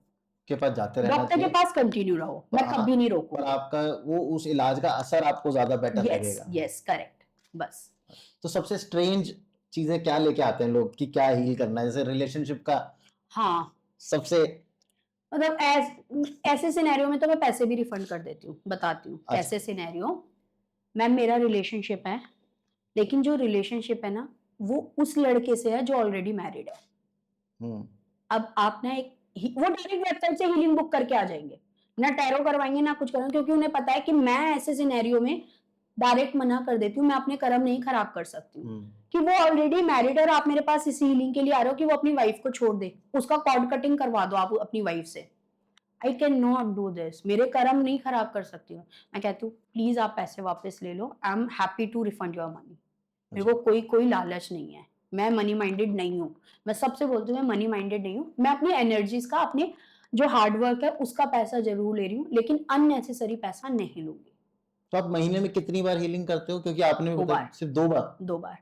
के पास जाते रहना डॉक्टर के चाहिए, पास कंटिन्यू रहो, मैं हाँ, कभी नहीं पर रोकूंगी। आपका वो उस इलाज का असर आपको ज्यादा बेटर यस लगेगा। यस, करेक्ट, बस। तो सबसे स्ट्रेंज चीजें क्या लेके आते हैं लोग कि क्या हील करना है, जैसे रिलेशनशिप का हाँ, सबसे? मतलब ऐसे सिनेरियो में तो मैं पैसे भी रिफंड कर देती हूँ। बताती हूँ अच्छा। कैसे सिनेरियो। मैम, मेरा रिलेशनशिप है, लेकिन जो रिलेशनशिप है ना वो उस लड़के से है जो ऑलरेडी मैरिड है। हम्म। अब आप ना वो डायरेक्ट वेबसाइट से हीलिंग बुक करके आ जाएंगे, ना टैरो करवाएंगे ना कुछ करेंगे, क्योंकि उन्हें पता है कि मैं ऐसे सिनेरियो में डायरेक्ट मना कर देती हूँ, मैं अपने कर्म नहीं खराब कर सकती हूँ। कि वो ऑलरेडी मैरिड है और आप मेरे पास इसी हीलिंग के लिए आ रहे हो कि वो अपनी वाइफ को छोड़ दे, उसका कॉर्ड कटिंग करवा दो आप अपनी वाइफ से। I can not do this, मेरे कर्म नहीं खराब कर सकती हूँ। मैं कहती हूँ प्लीज आप पैसे वापस ले लो, I am happy to refund your money. मेरे को कोई कोई लालच नहीं है, मैं मनी माइंडेड नहीं हूँ। मैं सबसे बोलती हूँ मैं मनी माइंडेड नहीं हूँ। मैं अपनी एनर्जीज का, अपने जो हार्डवर्क है उसका पैसा जरूर ले रही हूँ, लेकिन अननेसेसरी पैसा नहीं लूंगी। तो आप महीने में कितनी बार हीलिंग करते हो, क्योंकि आपने भी 2 बताया बार, सिर्फ 2 बार? 2 बार।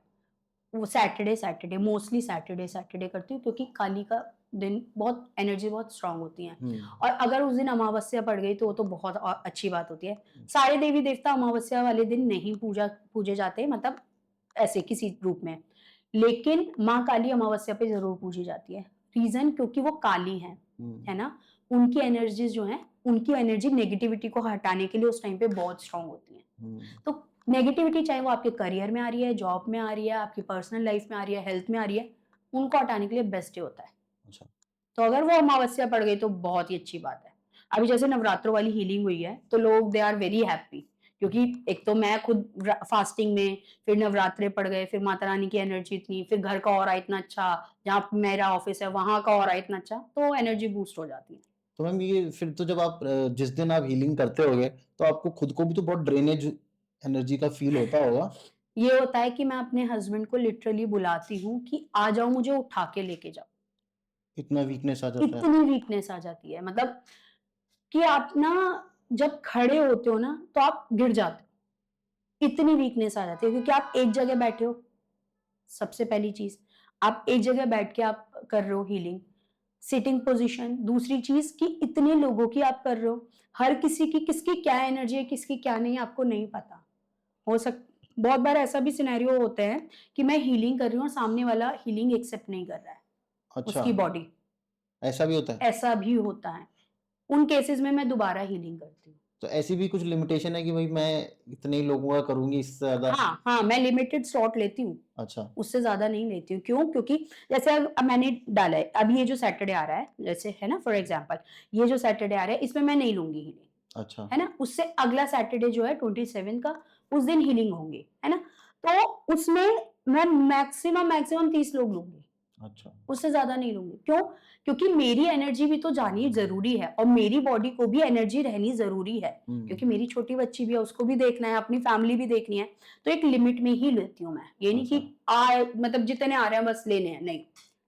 वो Saturday Saturday, mostly Saturday Saturday करती हूँ क्योंकि काली का दिन बहुत एनर्जी बहुत स्ट्रांग होती है। और अगर उस दिन अमावस्या पड़ गई तो वो तो बहुत अच्छी बात होती है। सारे देवी देवता अमावस्या वाले दिन नहीं पूजे जाते, मतलब ऐसे किसी रूप में, लेकिन माँ काली अमावस्या पे जरूर पूजी जाती है। रीजन क्योंकि वो काली है ना, उनकी एनर्जीज जो है, उनकी एनर्जी नेगेटिविटी को हटाने के लिए उस टाइम पे बहुत स्ट्रांग होती है। तो नेगेटिविटी चाहे वो आपके करियर में आ रही है, जॉब में आ रही है, आपकी पर्सनल लाइफ में आ रही है, हेल्थ में आ रही है, उनको हटाने के लिए बेस्ट डे होता है। अच्छा। तो अगर वो अमावस्या पड़ गई तो बहुत ही अच्छी बात है। अभी जैसे नवरात्रों वाली हीलिंग हुई है तो लोग दे आर वेरी हैप्पी, क्योंकि एक तो मैं खुद फास्टिंग में, फिर नवरात्रे पड़ गए, फिर माता रानी की एनर्जी इतनी, फिर घर का ऑरा इतना अच्छा, जहाँ मेरा ऑफिस है वहां का ऑरा इतना अच्छा, तो एनर्जी बूस्ट हो जाती है। तो मैम ये फिर तो जब आप जिस दिन आप हीलिंग करते होगे तो आपको खुद को भी तो बहुत ड्रेनेज एनर्जी का फील होता होगा? ये होता है कि मैं अपने हस्बैंड को लिटरली बुलाती हूँ कि आ जाओ, मुझे उठा के लेके जाओ। इतना वीकनेस आ जाता है? इतनी वीकनेस आ जाती है, मतलब कि आप ना जब खड़े होते हो ना तो आप गिर जाते हो। इतनी वीकनेस आ जाती है क्योंकि आप एक जगह बैठे हो, सबसे पहली चीज़, आप एक जगह बैठ के आप कर रहे हो हीलिंग, सिटिंग पोज़ीशन, दूसरी चीज़ कि इतने लोगों की आप कर रहे हो, हर किसी की किसकी क्या एनर्जी है, किसकी क्या नहीं है, आपको नहीं पता। हो सक बहुत बार ऐसा भी सिनेरियो होते हैं कि मैं हीलिंग कर रही हूँ और सामने वाला हीलिंग एक्सेप्ट नहीं कर रहा है, अच्छा, उसकी बॉडी, ऐसा भी होता है? ऐसा भी होता है। उन केसेज़ में मैं दोबारा हीलिंग करती हूँ। तो ऐसी भी कुछ लिमिटेशन है कि भई मैं इतने ही लोगों का करूँगी, इससे ज़्यादा? हाँ, हाँ, मैं लिमिटेड स्लॉट लेती हूँ, अच्छा, उससे ज़्यादा नहीं लेती हूँ। क्यों? क्योंकि जैसे अब मैंने डाला है, अब ये जो सैटरडे आ रहा है, जैसे है ना फॉर एग्ज़ाम्पल, ये जो सैटरडे आ रहा है, इसमें मैं नहीं लूँगी हीलिंग, अच्छा, है ना? उससे अगला सैटरडे जो है 27 का, उस दिन हीलिंग होंगी, है ना? तो उसमें मैं मैक्सिमम 30 लोग लूँगी। अच्छा। उससे ज़्यादा नहीं लूँगी। क्यों? क्योंकि मेरी एनर्जी भी तो जानी ज़रूरी है और मेरी बॉडी को भी एनर्जी रहनी ज़रूरी है। हुँ, क्योंकि मेरी छोटी बच्ची भी है, उसको भी देखना है, अपनी फैमिली भी देखनी है। तो एक लिमिट में ही लेती हूँ मैं। ये नहीं अच्छा, कि मतलब जितने आ रहे हैं बस लेने हैं, नहीं।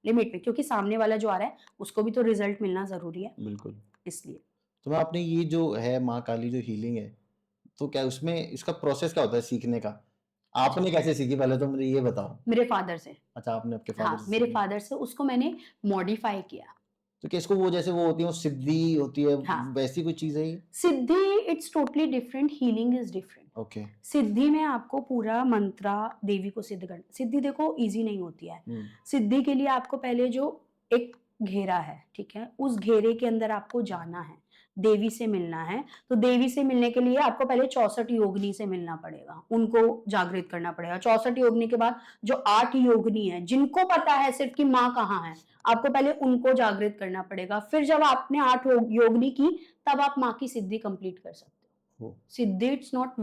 लिमिट में, क्योंकि सामने वाला जो आ रहा है, उसको भी तो रिज़ल्ट मिलना ज़रूरी है, बिल्कुल। इसलिए। तो मैं आपने ये जो है माँ काली जो हीलिंग है, तो क्या उसमें इसका प्रोसेस क्या होता है सीखने का? अच्छा, आपने कैसे सीखी पहले तो मुझे ये बताओ? मेरे फादर से। अच्छा, आपने आपके फादर हाँ, से मेरे सीखी। फादर से उसको मैंने मॉडिफ़ाई किया। तो क्या इसको वो जैसे वो होती है वो सिद्धि होती है, हाँ। वैसी कोई चीज़ है ये? सिद्धि it's totally different, healing is different. Okay. सिद्धि में आपको पूरा मंत्रा देवी को सिद्ध करना, सिद्धि देखो इजी नहीं होती है। हुँ, सिद्धि के लिए आपको पहले जो एक घेरा है, ठीक है, उस घेरे के अंदर आपको जाना है, देवी से मिलना है। तो देवी से मिलने के लिए आपको पहले 64 योगिनी से मिलना पड़ेगा, उनको जागृत करना पड़ेगा। 64 योगिनी के बाद जो 8 योगिनी है, जिनको पता है सिर्फ कि माँ कहाँ है, आपको पहले उनको जागृत करना पड़ेगा। फिर जब आपने 8 योगिनी की, तब आप माँ की सिद्धि कंप्लीट कर सकते हो। वो सिद्धि इट्स नॉट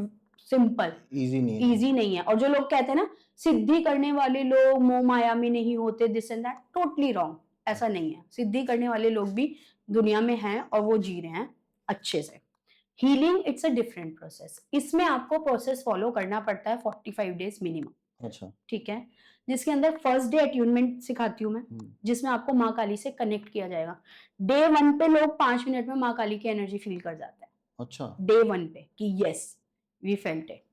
सिंपल, ईज़ी नहीं है। ईज़ी नहीं है। और जो लोग कहते हैं ना, सिद्धि करने वाले लोग मोह माया में नहीं होते, this and that, totally wrong. ऐसा नहीं है। सिद्धि करने वाले लोग भी दुनिया में हैं और वो जी रहे हैं अच्छे से। Healing it's a different process. इसमें आपको प्रोसेस फॉलो करना पड़ता है 45 डेज़ मिनिमम, अच्छा, ठीक है? जिसके अंदर फर्स्ट डे अट्यूनमेंट सिखाती हूँ मैं, हुँ, जिसमें आपको माँ काली से कनेक्ट किया जाएगा। डे 1 पे लोग 5 मिनट में माँ काली की एनर्जी फ़ील कर जाते हैं। अच्छा, डे 1 पे कि यस, वी फेल्ट इट।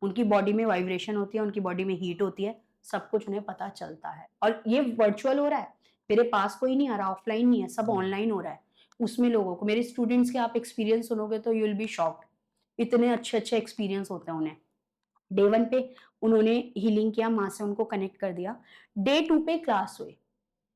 उनकी बॉडी में वाइब्रेशन होती है, उनकी बॉडी में हीट होती है, सब कुछ उन्हें पता चलता है। और ये वर्चुअल हो रहा है, मेरे पास कोई नहीं आ रहा, ऑफलाइन नहीं है, सब हुँ, ऑनलाइन हो रहा है। उसमें लोगों को, मेरे स्टूडेंट्स के आप एक्सपीरियंस सुनोगे तो यू विल बी शॉक्ड। इतने अच्छे-अच्छे एक्सपीरियंस होते हैं उन्हें। डे 1 पे उन्होंने हीलिंग किया, माँ से उनको कनेक्ट कर दिया। डे 2 पे क्लास हुई।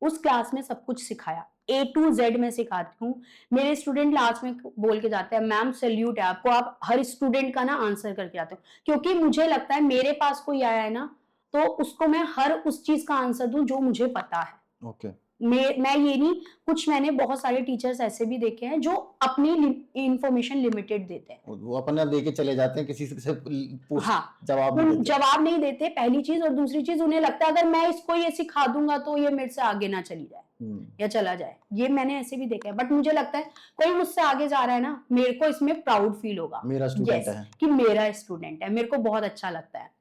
उस क्लास में सब कुछ सिखाया, ए टू जेड मैं सिखाती हूँ। मेरे स्टूडेंट लास्ट में बोल के जाते हैं, मैम सैल्यूट है आपको, आप हर स्टूडेंट का ना आंसर करके आते हो। क्योंकि मुझे लगता है मेरे पास कोई आया है ना, तो उसको मैं हर उस चीज का आंसर दूं जो मुझे पता है। ओके। मैं ये नहीं, कुछ मैंने बहुत सारे टीचर्स ऐसे भी देखे हैं जो अपनी इंफॉर्मेशन लिमिटेड देते हैं। वो अपना देके चले जाते हैं, किसी से पूछ हाँ, जवाब नहीं उन देते। जवाब नहीं देते, पहली चीज़, और दूसरी चीज़ उन्हें लगता है अगर मैं इसको ये सिखा दूँगा तो ये मेरे से आगे ना चली जाए हुँ, या चला जाए। ये मैंने ऐसे भी देखा है, बट मुझे लगता है कोई मुझसे आगे जा रहा है ना, मेरे को इसमें प्राउड फील होगा। मेरा स्टूडेंट येस, है। कि मेरा स्टूडेंट है, मेरे को बहुत अच्छा लगता है।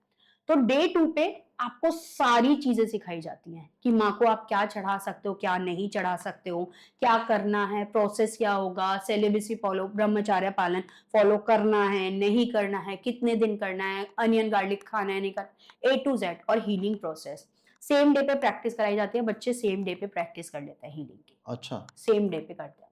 तो डे 2 पे आपको सारी चीज़ें सिखाई जाती हैं कि माँ को आप क्या चढ़ा सकते हो, क्या नहीं चढ़ा सकते हो, क्या करना है, प्रोसेस क्या होगा, सेलिबेसी फॉलो, ब्रह्मचर्य पालन फॉलो करना है, नहीं करना है, कितने दिन करना है, अनियन गार्लिक खाना है, नहीं करना, ए टू जेड। और हीलिंग प्रोसेस सेम डे पे प्रैक्टिस कराई जाती है, बच्चे सेम डे पे प्रैक्टिस कर लेते हैं हीलिंग की, अच्छा, सेम डे पे करते हैं।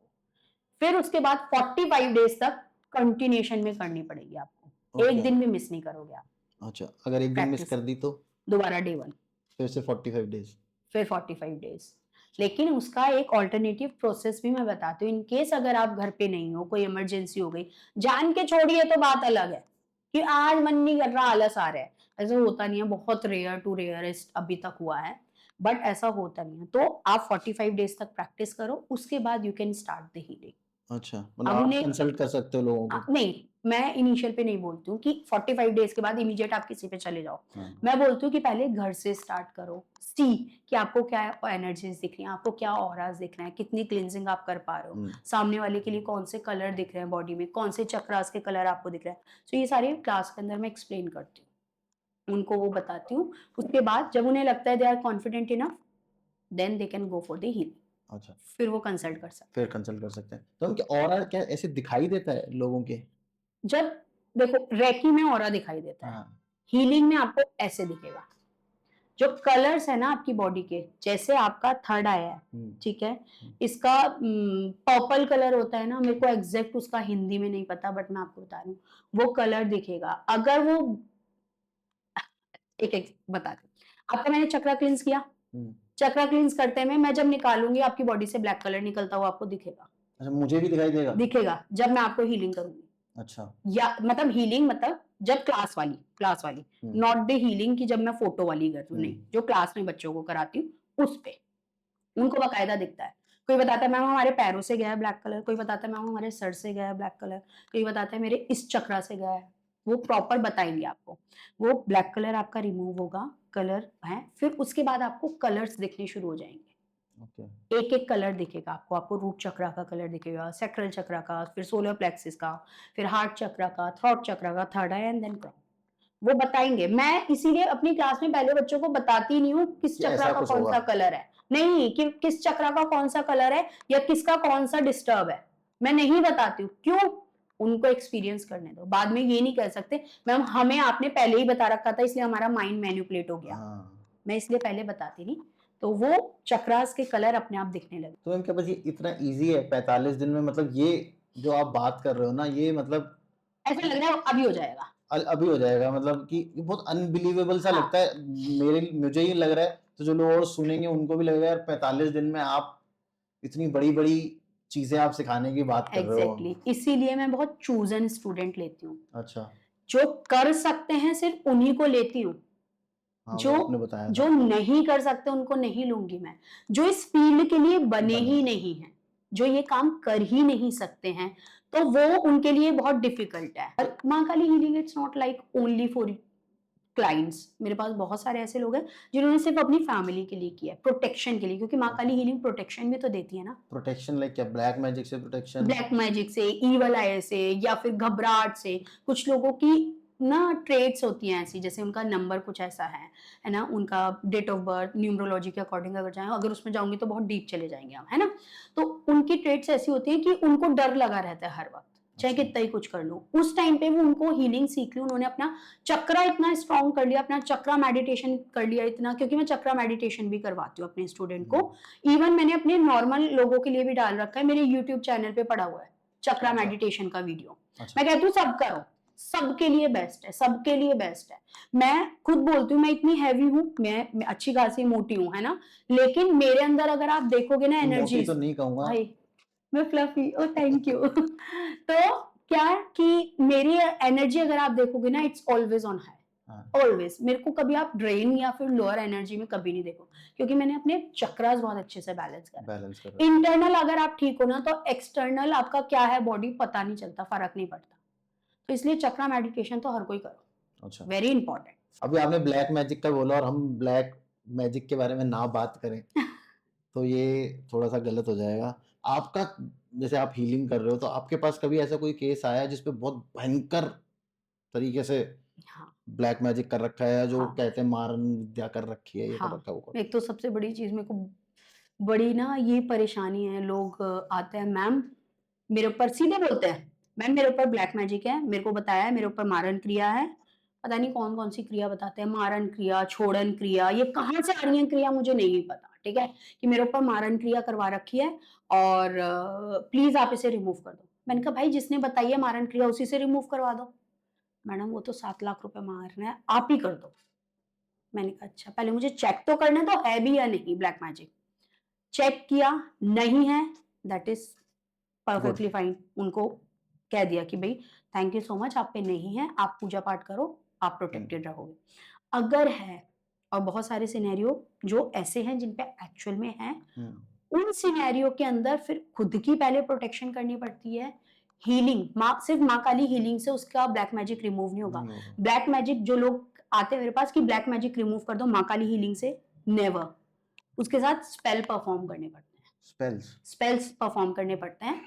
फिर उसके बाद 45 डेज तक कंटिन्यूएशन में करनी पड़ेगी आपको, एक ओके। दिन भी मिस नहीं करोगे आप अच्छा, अगर एक दिन मिस प्रैक्टिस। कर दी तो? दोबारा डे 1, फिर से 45 डेज़। फिर 45 डेज। लेकिन उसका एक ऑल्टरनेटिव प्रोसेस भी मैं बताती हूँ, इन केस अगर आप घर पे नहीं हो, कोई इमरजेंसी हो गई, जान के छोड़िए तो बात अलग है कि आज मन नहीं कर रहा, आलस आ रहा है, ऐसा होता नहीं है, बहुत रेयर टू रेयरेस्ट अभी तक हुआ है, बट ऐसा होता नहीं है। तो आप 45 डेज तक प्रैक्टिस करो, उसके बाद you can start the healing. अच्छा, मतलब अब आप उन्हें कंसल्ट कर सकते हो लोगों को? नहीं, मैं इनिशियल पे नहीं बोलती हूँ कि 45 डेज के बाद इमीडिएट आप किसी पे चले जाओ। हाँ, मैं बोलती हूँ कि पहले घर से स्टार्ट करो। सी कि आपको क्या एनर्जीज़ दिख रही हैं, आपको क्या ऑराज़ दिख रहे हैं, कितनी क्लींजिंग आप कर पा रहे हो, हुँ, सामने वाले के लिए कौन से कलर दिख रहे हैं बॉडी में, कौन से चक्रास के कलर आपको दिख रहे हैं। सो ये सारी क्लास के अंदर मैं एक्सप्लेन करती हूँ। उनको वो बताती हूँ। उसके बाद जब उन्हें लगता है they are confident enough, then they can go for the healing. अच्छा, फिर वो कंसल्ट कर सकते फिर कंसल्ट कर सकते हैं। तो उनके ऑरा क्या ऐसे दिखाई देता है लोगों के? हैं। जब देखो रेकी में ऑरा दिखाई देता है, हाँ। हीलिंग में आपको ऐसे दिखेगा। जो कलर्स है ना आपकी बॉडी के, जैसे आपका थर्ड आया है, हुँ, ठीक है, हुँ, इसका पर्पल कलर होता है ना, मेरे को एग्जैक्ट उसका हिंदी में नहीं पता, बट मैं आपको बता रही हूँ, वो कलर दिखेगा। अगर वो एक एक बताती हूँ। आपका मैंने चक्रा क्लींस किया, हुँ। चक्रा क्लींस करते में मैं जब निकालूंगी आपकी बॉडी से ब्लैक कलर निकलता हुआ आपको दिखेगा। अच्छा, मुझे भी दिखाई देगा? दिखेगा जब मैं आपको हीलिंग करूंगी, अच्छा। या मतलब हीलिंग मतलब जब क्लास वाली, हुँ, नॉट द हीलिंग की जब मैं फोटो वाली कर रही हूँ, हुँ। नहीं, जो क्लास में बच्चों को कराती हूँ उस पे उनको बाकायदा दिखता है। कोई बताता है मैम हमारे पैरों से गया है ब्लैक कलर, कोई बताता है मैम हमारे सर से गया है ब्लैक कलर, कोई बताता है मेरे इस चक्रा से गया है। वो प्रॉपर बताएंगे आपको। वो ब्लैक कलर आपका रिमूव होगा, कलर है, फिर उसके बाद आपको कलर्स दिखने शुरू हो जाएंगे। ओके। एक एक कलर दिखेगा आपको, आपको रूट चक्रा का कलर दिखेगा, सैक्रल चक्रा का, फिर सोलर प्लेक्सिस का, फिर हार्ट चक्रा का, थ्रोट चक्रा का, third eye and then crown. वो बताएंगे। मैं इसीलिए अपनी क्लास में पहले बच्चों को बताती नहीं हूँ किस कि चक्रा ऐसा का कुछ कौन होगा। सा कलर है, नहीं कि किस चक्रा का कौन सा कलर है या किसका कौन सा डिस्टर्ब है, मैं नहीं बताती हूँ। क्यों? उनको एक्सपीरियंस करने दो, बाद में ये नहीं कह सकते मैम हमें आपने पहले ही बता रखा था इसलिए हमारा माइंड मैनिपुलेट हो गया। हाँ। मैं इसलिए पहले बताती नहीं, तो वो चक्रास के कलर अपने आप दिखने लगे। तो इनके पास ये इतना ईज़ी है 45 दिन में, मतलब ये जो आप बात कर रहे हो ना, ये मतलब ऐसा लग रहा है अभी हो जाएगा। अभी हो जाएगा, मतलब कि ये बहुत अनबिलीवेबल सा हाँ, लगता है। मुझे ही लग रहा है, तो जो लोग और सुनेंगे उनको भी लगेगा यार 45 दिन में आप इतनी बड़ी-बड़ी चीज़ें आप सिखाने की बात कर रहे हो। एग्जैक्टली इसीलिए मैं बहुत चूजन स्टूडेंट लेती हूँ। अच्छा। जो कर सकते हैं सिर्फ उन्हीं को लेती हूँ। हाँ, जो वो आपने बताया जो था। नहीं कर सकते उनको नहीं लूंगी मैं। जो इस फील्ड के लिए बने बने। ही नहीं हैं, जो ये काम कर ही नहीं सकते हैं, तो वो उनके लिए बहुत डिफिकल्ट है। और माँ Kali healing it's not like only for clients. मेरे पास बहुत सारे ऐसे लोग हैं जिन्होंने सिर्फ अपनी फैमिली के लिए किया है, प्रोटेक्शन के लिए, क्योंकि माँ काली हीलिंग प्रोटेक्शन भी तो देती है ना। प्रोटेक्शन लाइक क्या, ब्लैक मैजिक से प्रोटेक्शन? ब्लैक मैजिक से, ईवल आई से, या फिर घबराहट से। कुछ लोगों की ना ट्रेड्स होती हैं ऐसी, जैसे उनका नंबर कुछ ऐसा है ना, उनका डेट ऑफ बर्थ न्यूमरोलॉजी के अकॉर्डिंग अगर जाएं, अगर उसमें जाऊंगी तो बहुत डीप चले जाएंगे हम, है ना। तो उनकी ट्रेड्स ऐसी होती हैं कि उनको डर लगा रहता है हर वक्त, चाहे अच्छा। कितना ही कुछ कर लो। उस टाइम पे वो उनको हीलिंग सीख ली, उन्होंने अपना चक्रा इतना स्ट्रॉन्ग कर लिया, अपना चक्रा मेडिटेशन कर लिया इतना, क्योंकि मैं चक्रा मेडिटेशन भी करवाती हूँ अपने स्टूडेंट हुँ। को। इवन मैंने अपने नॉर्मल लोगों के लिए भी डाल रखा है, मेरे यूट्यूब चैनल पे पड़ा हुआ है चक्रा अच्छा, मेडिटेशन का वीडियो। अच्छा। मैं कहती हूँ सब करो, सबके लिए बेस्ट है, सबके लिए बेस्ट है। मैं खुद बोलती हूँ मैं इतनी हैवी हूँ, मैं अच्छी खासी मोटी हूँ, है ना, लेकिन मेरे अंदर अगर आप देखोगे ना मैं मोटी तो एनर्जीज, नहीं कहूँगा। भाई मैं फ्लफी, ओ थैंक यू। तो क्या है कि मेरी एनर्जी अगर आप देखोगे ना, इट्स ऑलवेज ऑन हाँ, हाई, ऑलवेज। मेरे को कभी आप ड्रेन या फिर लोअर एनर्जी में कभी नहीं देखो, क्योंकि मैंने अपने चक्रास बहुत अच्छे से बैलेंस करा बैलेंस कर है। रखा है। इंटरनल अगर आप ठीक हो ना, तो एक्सटर्नल आपका क्या है बॉडी पता नहीं चलता, फर्क नहीं पड़ता। तो इसलिए चक्रा मेडिटेशन तो हर कोई करो, अच्छा। Very important. अभी आपने ब्लैक मैजिक का बोला और हम ब्लैक मैजिक के बारे में ना बात करें, तो ये थोड़ा-सा गलत हो जाएगा। आपका, जैसे आप हीलिंग कर रहे हो, तो आपके पास कभी ऐसा कोई केस आया है जिसपे बहुत भयंकर तरीके से हाँ, ब्लैक मैजिक कर रखा है, या जो हाँ, कहते हैं मारन विद्या कर रखी है, ये कर हाँ। रखा है, वो कर एक तो सबसे बड़ी चीज़ मेरे को बड़ी ना ये परेशानी है, लोग आते हैं मैम मेरे ऊपर सीधे बोलते हैं, मैम मेरे ऊपर ब्लैक मैजिक है, मेरे को बताया है मेरे ऊपर मारन क्रिया है। पता नहीं कौन-कौन सी क्रिया बताते हैं, मारन क्रिया, छोड़न क्रिया, ये कहाँ से आ रही है क्रिया मुझे नहीं पता, ठीक है? कि मेरे ऊपर मारन क्रिया करवा रखी है और प्लीज़ आप इसे रिमूव कर दो। मैंने कहा भाई जिसने बताई है मारन क्रिया उसी से रिमूव करवा दो। मैडम वो तो 7 लाख रुपए माँग रहे हैं, आप ही कर दो। मैंने कहा अच्छा पहले मुझे चेक तो करने दो है भी या नहीं ब्लैक मैजिक। चेक किया, नहीं है, that is good. Perfectly fine. उनको कह दिया कि भई थैंक यू सो मच आप पे नहीं है, आप पूजा पाठ करो, आप हुँ, प्रोटेक्टेड रहोगे। अगर है, और बहुत सारे सिनेरियो जो ऐसे हैं जिन पे एक्चुअल में है, हुँ, उन सिनेरियो के अंदर फिर खुद की पहले प्रोटेक्शन करनी पड़ती है। हीलिंग माँ सिर्फ माँ काली हीलिंग से उसका ब्लैक मैजिक रिमूव नहीं होगा। नहीं होगा। ब्लैक मैजिक जो लोग आते हैं मेरे पास कि ब्लैक मैजिक रिमूव कर दो माँ काली हीलिंग से, नेवर। उसके साथ स्पेल परफॉर्म करने पड़ते हैं। स्पेल्स। स्पेल्स परफॉर्म करने पड़ते हैं।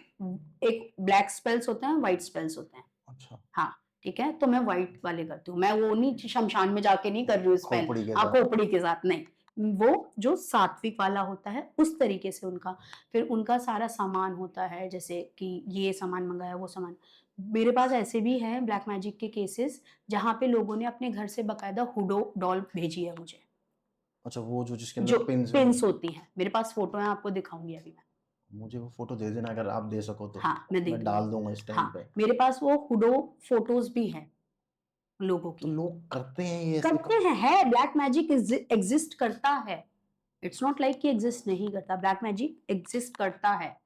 एक ब्लैक स्पेल्स होते हैं, व्हाइट स्पेल्स होते हैं। अच्छा। हाँ, ठीक है, तो मैं व्हाइट वाले करती हूँ। मैं वो नहीं शमशान में जाके नहीं कर रही हूँ स्पेल, खोपड़ी के हाँ, साथ। खोपड़ी के साथ नहीं। वो जो सात्विक वाला होता है उस तरीके से उनका, फिर उनका सारा सामान होता है, जैसे कि ये सामान मंगाया, वो सामान। मेरे पास ऐसे भी हैं ब्लैक मैजिक के केसेस जहाँ पे लोगों ने अपने घर से बाकायदा हुडो डॉल भेजी है मुझे, अच्छा, वो जो जिसके जो अंदर पिन्स पिन्स होती हैं। मेरे पास फोटो है, आपको दिखाऊंगी अभी मैं। मुझे वो फोटो दे देना अगर आप दे सको तो। हाँ, मैं दे मैं दूंगी। डाल दूंगा इस टाइम हाँ, पे। मेरे पास वो हुडो फोटोज भी हैं लोगों तो की। लोग करते हैं ये ऐसे करते हैं, है ब्लैक मैजिक एग्जिस्ट करता है। इट्स नॉट लाइक कि एग्जिस्ट नहीं करता, ब्लैक मैजिक एग्जिस्ट करता है,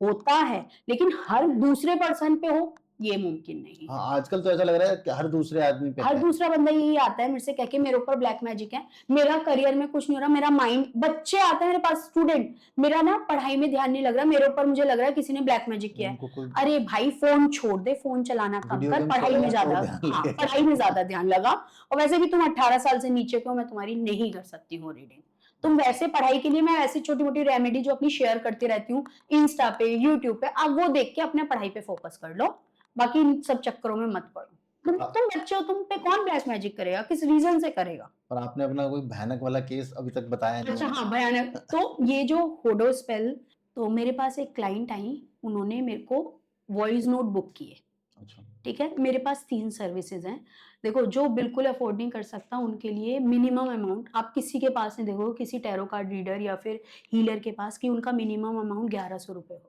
होता है, लेकिन हर दूसरे पर्सन पे हो ये मुमकिन नहीं हाँ, है। आजकल तो ऐसा लग रहा है कि हर दूसरे आदमी पे हर है। दूसरा बंदा यही आता है मेरे से कह के मेरे ऊपर ब्लैक मैजिक है, मेरा करियर में कुछ नहीं हो रहा, मेरा माइंड, बच्चे आते हैं मेरे पास स्टूडेंट, मेरा ना पढ़ाई में ध्यान नहीं लग रहा, मेरे ऊपर मुझे लग रहा है किसी ने ब्लैक मैजिक किया है। उनको कोई अरे भाई फोन छोड़ दे, फोन चलाना कम वीडियो कर, गेम पढ़ाई में खेलेगा तो ज्यादा, ध्यान हाँ, लगेगा। पढ़ाई में ज्यादा ध्यान लगा। और वैसे भी तुम 18 साल से नीचे के हो, मैं तुम्हारी नहीं कर सकती हूँ रीडिंग। तुम वैसे पढ़ाई के लिए, मैं ऐसी छोटी मोटी रेमेडी जो अपनी शेयर करती रहती हूँ इंस्टा पे, यूट्यूब पे, आप वो देख के अपने पढ़ाई पे फोकस कर लो, बाकी इन सब चक्करों में मत पड़ो। तुम बच्चे हो, तुम पे कौन ब्लैक मैजिक करेगा, किस रीजन से करेगा। और आपने अपना कोई भयानक वाला केस अभी तक बताया नहीं अच्छा है। हाँ, भयानक, तो ये जो होडो स्पेल, तो मेरे पास एक क्लाइंट आई, उन्होंने मेरे को वॉइस नोट बुक किए। अच्छा। ठीक है, मेरे पास 3 सर्विसेज हैं। देखो, जो बिल्कुल अफोर्ड नहीं कर सकता उनके लिए मिनिमम अमाउंट, आप किसी के पास नहीं देखो, किसी टैरो कार्ड रीडर या फिर हीलर के पास, कि उनका मिनिमम अमाउंट 1100 रुपये हो।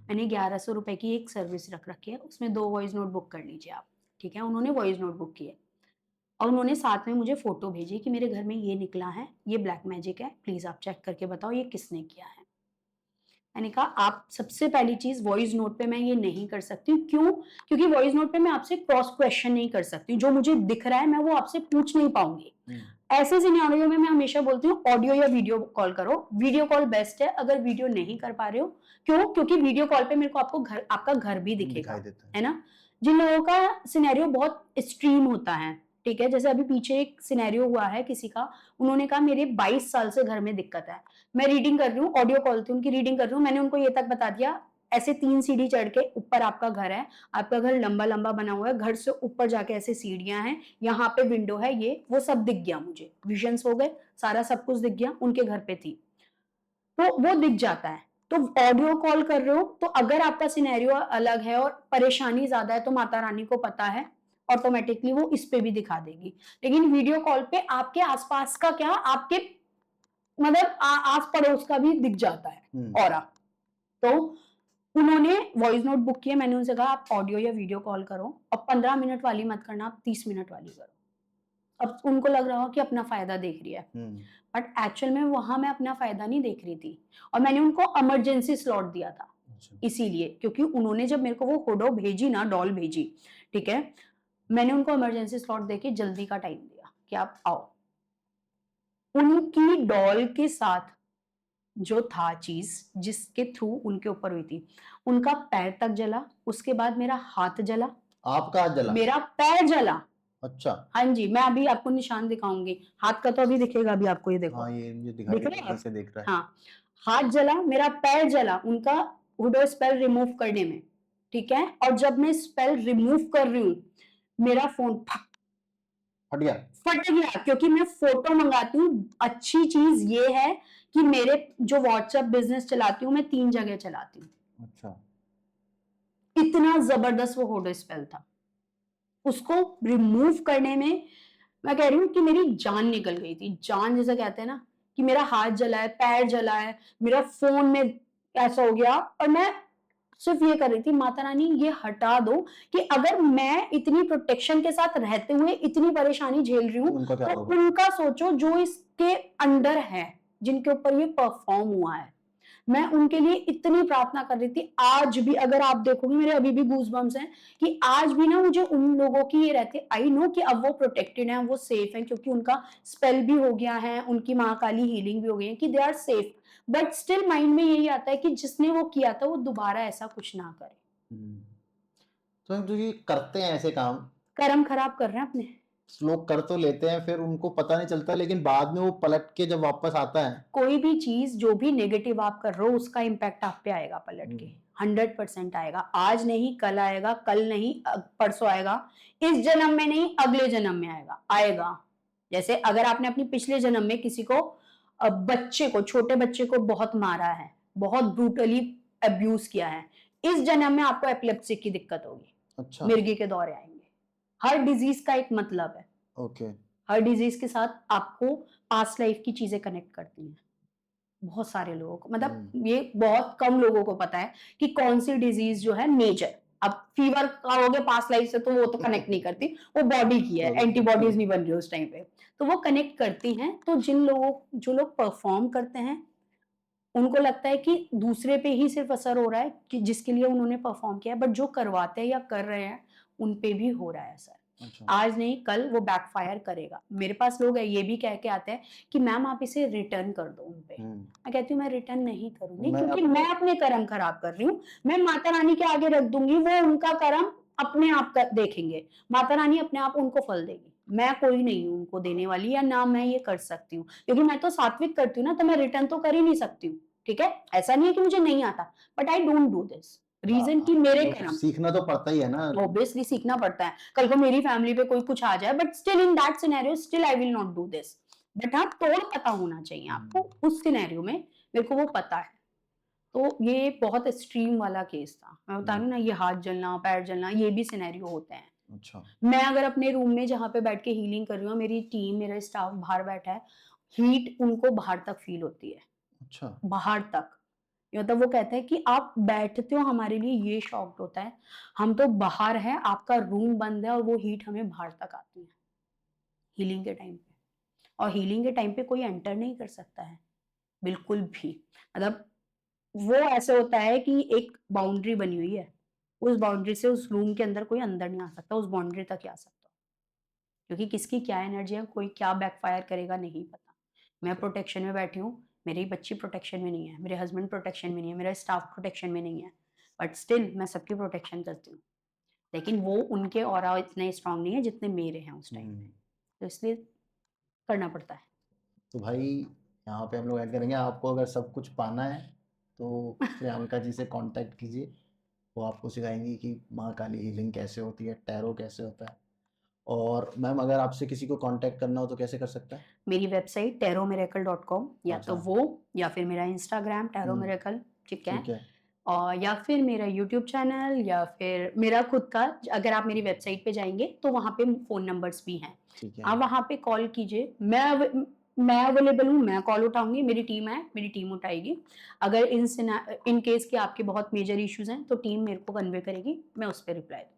मैंने 1100 रुपये की एक सर्विस रख रखी है, उसमें 2 वॉइस नोट बुक कर लीजिए आप। ठीक है, उन्होंने वॉइस नोट बुक की है और उन्होंने साथ में मुझे फोटो भेजी कि मेरे घर में ये निकला है, ये ब्लैक मैजिक है, प्लीज आप चेक करके बताओ ये किसने किया है। मैंने कहा, आप सबसे पहली चीज, वॉइस नोट पे मैं ये नहीं कर सकती हूँ। क्यों? क्योंकि वॉइस नोट पे मैं आपसे क्रॉस क्वेश्चन नहीं कर सकती, जो मुझे दिख रहा है मैं वो आपसे पूछ नहीं पाऊंगी। ऐसे सिनेरियो में मैं हमेशा बोलती हूँ ऑडियो या वीडियो कॉल करो, वीडियो कॉल बेस्ट है अगर वीडियो नहीं कर पा रहे हो। क्यों? क्योंकि वीडियो कॉल पे मेरे को आपको घर, आपका घर भी दिखाई दिखेगा, देता है ना। जिन लोगों का सिनेरियो बहुत एक्सट्रीम होता है, ठीक है, जैसे अभी पीछे एक सिनेरियो हुआ है किसी का, उन्होंने कहा मेरे 22 साल से घर में दिक्कत है, मैं रीडिंग कर रही हूँ, ऑडियो कॉल थी उनकी, रीडिंग कर रही हूँ, मैंने उनको ये तक बता दिया, ऐसे 3 सीढ़ी चढ़ के ऊपर आपका घर है, आपका घर लंबा लंबा बना हुआ है, घर से ऊपर जाके ऐसे सीढ़ियां हैं, यहाँ पे विंडो है, ये वो सब दिख गया मुझे, विजन्स हो गए, सारा सब कुछ दिख गया, उनके घर पे थी, तो वो दिख जाता है। तो ऑडियो कॉल कर रहे हो तो अगर आपका सिनेरियो अलग है और परेशानी ज्यादा है तो माता रानी को पता है, ऑटोमेटिकली वो इस पे भी दिखा देगी। लेकिन वीडियो कॉल पे आपके आसपास का क्या, आपके मतलब आस पड़ोस का भी दिख जाता है ऑरा। तो उन्होंने वॉइस नोट बुक किया, मैंने उनसे कहा आप ऑडियो या वीडियो कॉल करो, और 15 मिनट वाली मत करना, आप 30 मिनट वाली करो। अब उनको लग रहा हो कि अपना फायदा देख रही है, बट एक्चुअल में वहां मैं अपना फायदा नहीं देख रही थी, और मैंने उनको इमरजेंसी स्लॉट दिया था। इसीलिए, क्योंकि उन्होंने जब मेरे को वो होडो भेजी ना, डॉल भेजी, ठीक है, मैंने उनको इमरजेंसी स्लॉट देके जल्दी का टाइम दिया कि आप आओ। उनकी डॉल के साथ जो था चीज, जिसके थ्रू उनके ऊपर हुई थी, उनका पैर तक जला, उसके बाद मेरा हाथ जला, आपका हाथ जला? मेरा पैर जला। अच्छा। हाँ जी, मैं अभी आपको निशान दिखाऊंगी, हाथ का तो अभी दिखेगा, अभी आपको ये देखो, हाँ, ये मुझे दिखाई दिख दे रहा रहा है है, से देख रहा है। हाँ, हाथ जला, मेरा पैर जला उनका हुडो स्पेल रिमूव करने में, ठीक है। और जब मैं स्पेल रिमूव कर रही हूँ, मेरा फोन फट गया? फट गया, क्योंकि मैं फोटो मंगाती हूँ। अच्छी चीज ये है कि मेरे जो व्हाट्सएप बिजनेस चलाती हूँ मैं 3 जगह चलाती हूँ। अच्छा। इतना जबरदस्त वो होडो स्पेल था, उसको रिमूव करने में मैं कह रही हूँ कि मेरी जान निकल गई थी, जान जैसे कहते हैं ना, कि मेरा हाथ जला है, पैर जला है, मेरा फोन में ऐसा हो गया, और मैं सिर्फ ये कर रही थी, माता रानी ये हटा दो, कि अगर मैं इतनी प्रोटेक्शन के साथ रहते हुए इतनी परेशानी झेल रही हूँ, उनका क्या तो होगा? उनका सोचो जो इसके अंडर है, जिनके ऊपर ये परफॉर्म हुआ है। मैं उनके लिए इतनी प्रार्थना कर रही थी, आज भी अगर आप देखोगे मेरे अभी भी गूजबम्स हैं, कि आज भी ना मुझे उन लोगों की ये रहती, आई नो कि अब वो प्रोटेक्टेड हैं, वो सेफ हैं, क्योंकि उनका स्पेल भी हो गया है, उनकी महाकाली हीलिंग भी हो गई है, कि they are safe, but still mind में यही आता है कि जिसने वो किया था वो दोबारा ऐसा कुछ ना करे। तो हम जो ये करते हैं ऐसे काम, कर्म खराब कर रहे हैं अपने। लोग कर तो लेते हैं, फिर उनको पता नहीं चलता, लेकिन बाद में वो पलट के जब वापस आता है। कोई भी चीज जो भी नेगेटिव आप कर रहे हो उसका इम्पैक्ट आप पे आएगा पलट के, 100% आएगा। आज नहीं कल आएगा, कल नहीं परसों आएगा, इस जन्म में नहीं अगले जन्म में आएगा। जैसे अगर आपने अपनी पिछले जन्म में किसी को बच्चे को, छोटे बच्चे को बहुत मारा है, बहुत ब्रूटली अब्यूज किया है, इस जन्म में आपको एपिलेप्सी की दिक्कत होगी, अच्छा। मिर्गी के दौरे आएंगे। हर डिजीज का एक मतलब है, ओके। हर डिजीज के साथ आपको पास्ट लाइफ की चीजें कनेक्ट करती हैं। बहुत सारे लोगों को, मतलब ये बहुत कम लोगों को पता है कि कौन सी डिजीज जो है मेजर। अब फीवर कहोगे पास्ट लाइफ से तो वो तो कनेक्ट नहीं करती, वो बॉडी की है, एंटीबॉडीज नहीं बन रही उस टाइम पे, तो वो कनेक्ट करती हैं। तो जो लोग परफॉर्म करते हैं उनको लगता है कि दूसरे पे ही सिर्फ असर हो रहा है कि जिसके लिए उन्होंने परफॉर्म किया है, बट जो करवाते हैं या कर रहे हैं उन पे भी हो रहा है असर। अच्छा। आज नहीं कल वो बैकफायर करेगा। मेरे पास लोग है ये भी कह के आते हैं कि मैम आप इसे रिटर्न कर दो उन पे। मैं कहती हूँ मैं रिटर्न नहीं करूंगी, क्योंकि मैं अपने कर्म खराब कर रही हूँ। मैं माता रानी के आगे रख दूंगी, वो उनका कर्म अपने आप देखेंगे, माता रानी अपने आप उनको फल देगी। मैं कोई नहीं हूँ उनको देने वाली, या ना मैं ये कर सकती हूँ, क्योंकि मैं तो सात्विक करती हूँ ना, तो मैं रिटर्न तो कर ही नहीं सकती हूँ। ठीक है, ऐसा नहीं है कि मुझे नहीं आता, but I don't do this reason कि मेरे कर्म। सीखना तो पड़ता ही है ना, ऑब्वियसली सीखना पड़ता है। कल को मेरी फैमिली पे कोई कुछ आ जाए, but still in that scenario still I will not do this. But हाँ, तोड़ पता होना चाहिए आपको उस सिनेरियो में, मेरे को वो पता है। तो ये बहुत एक्सट्रीम वाला केस था, मैं बता रही हूँ ना, ये हाथ जलना, पैर जलना, ये भी सिनेरियो होते हैं। अच्छा। मैं अगर अपने रूम में जहाँ पे बैठ के हीलिंग कर रही हूँ, मेरी टीम, मेरा स्टाफ बाहर बैठा है, हीट उनको बाहर तक फील होती है। अच्छा। बाहर तक, मतलब वो कहते हैं कि आप बैठते हो, हमारे लिए ये शॉक्ड होता है, हम तो बाहर हैं, आपका रूम बंद है और वो हीट हमें बाहर तक आती है हीलिंग के टाइम पे। और हीलिंग के टाइम पे कोई एंटर नहीं कर सकता है बिल्कुल भी। मतलब वो ऐसे होता है कि एक बाउंड्री बनी हुई है, उस बाउंड्री से उस रूम के अंदर कोई अंदर नहीं आ सकता, उस बाउंड्री तक ही आ सकता, क्योंकि किसकी क्या एनर्जी है, कोई क्या बैकफायर करेगा नहीं पता। मैं प्रोटेक्शन में बैठी हूँ, मेरी बच्ची प्रोटेक्शन में नहीं है, मेरे हस्बैंड प्रोटेक्शन में नहीं है, मेरा स्टाफ प्रोटेक्शन में नहीं है, बट स्टिल मैं सबकी प्रोटेक्शन करती हूँ। लेकिन वो उनके ऑरा इतने स्ट्रांग नहीं है जितने मेरे हैं उस टाइम पे, तो इसलिए करना पड़ता है। तो भाई यहाँ पे हम लोग ऐड करेंगे, आपको अगर सब कुछ पाना है तो प्रियंका जी से कांटेक्ट कीजिए, वो आपको सिखाएंगी कि माँ काली हीलिंग कैसे होती है, टैरो कैसे होता है। और मैम अगर आपसे किसी को कांटेक्ट करना हो तो कैसे कर सकता है? मेरी वेबसाइट taroMiracle.com, या तो अच्छा। वो, या फिर मेरा इंस्टाग्राम taroMiracle, ठीक है, ठीक है। और या फिर मेरा यूट्यूब चैनल, या फिर मेरा खुद का। अगर आप मेरी वेबसाइट पे जाएंगे तो वहाँ पे फ़ोन नंबर्स भी हैं, ठीक है। आप वहाँ पे कॉल कीजिए। मैं अवेलेबल हूँ, मैं कॉल उठाऊंगी, मेरी टीम है, मेरी टीम उठाएगी। अगर इन केस कि आपके बहुत मेजर इश्यूज हैं तो टीम मेरे को कन्वे करेगी, मैं उस पर रिप्लाई दूँ।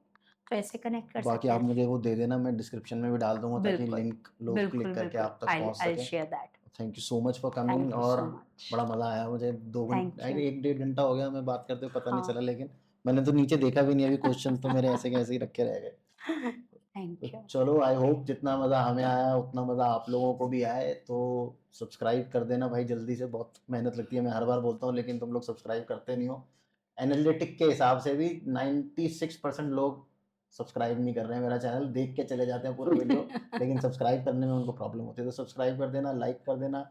तो ऐसे कनेक्ट कर बाकी सकते आप हैं। मुझे वो दे देना, मैं डिस्क्रिप्शन में भी डाल दूंगा ताकि बिल्कुल लिंक लोग क्लिक बिल्कुल करके बिल्कुल, आप तक आई पहुंच आई सकें। Share that. Thank you so much for coming. Thank you और सो मच। बड़ा मज़ा आया मुझे, 2 थैंक घंटे, यू। 1-1.5 घंटा हो गया हमें बात करते हुए, पता नहीं हाँ। चला, लेकिन मैंने तो नीचे देखा भी नहीं अभी, क्वेश्चन तो मेरे ऐसे कैसे ही रखे रह गए। तो थैंक यू। चलो, आई होप जितना मज़ा हमें आया उतना मज़ा आप लोगों को भी आए। तो सब्सक्राइब कर देना भाई जल्दी से, बहुत मेहनत लगती है, मैं हर बार बोलता हूँ लेकिन तुम लोग सब्सक्राइब करते नहीं हो। एनालिटिक के हिसाब से भी 96% लोग सब्सक्राइब नहीं कर रहे हैं मेरा चैनल, देख के चले जाते हैं पूरा वीडियो, लेकिन सब्सक्राइब करने में उनको प्रॉब्लम होती है। तो सब्सक्राइब कर देना, लाइक कर देना,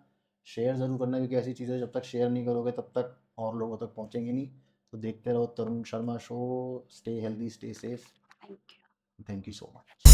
शेयर ज़रूर करना, क्योंकि ऐसी चीज़ें जब तक शेयर नहीं करोगे तब तक और लोगों तक पहुँचेंगी नहीं। तो देखते रहो Tarun Sharma show. Stay healthy, stay safe. Thank you. Thank you so much.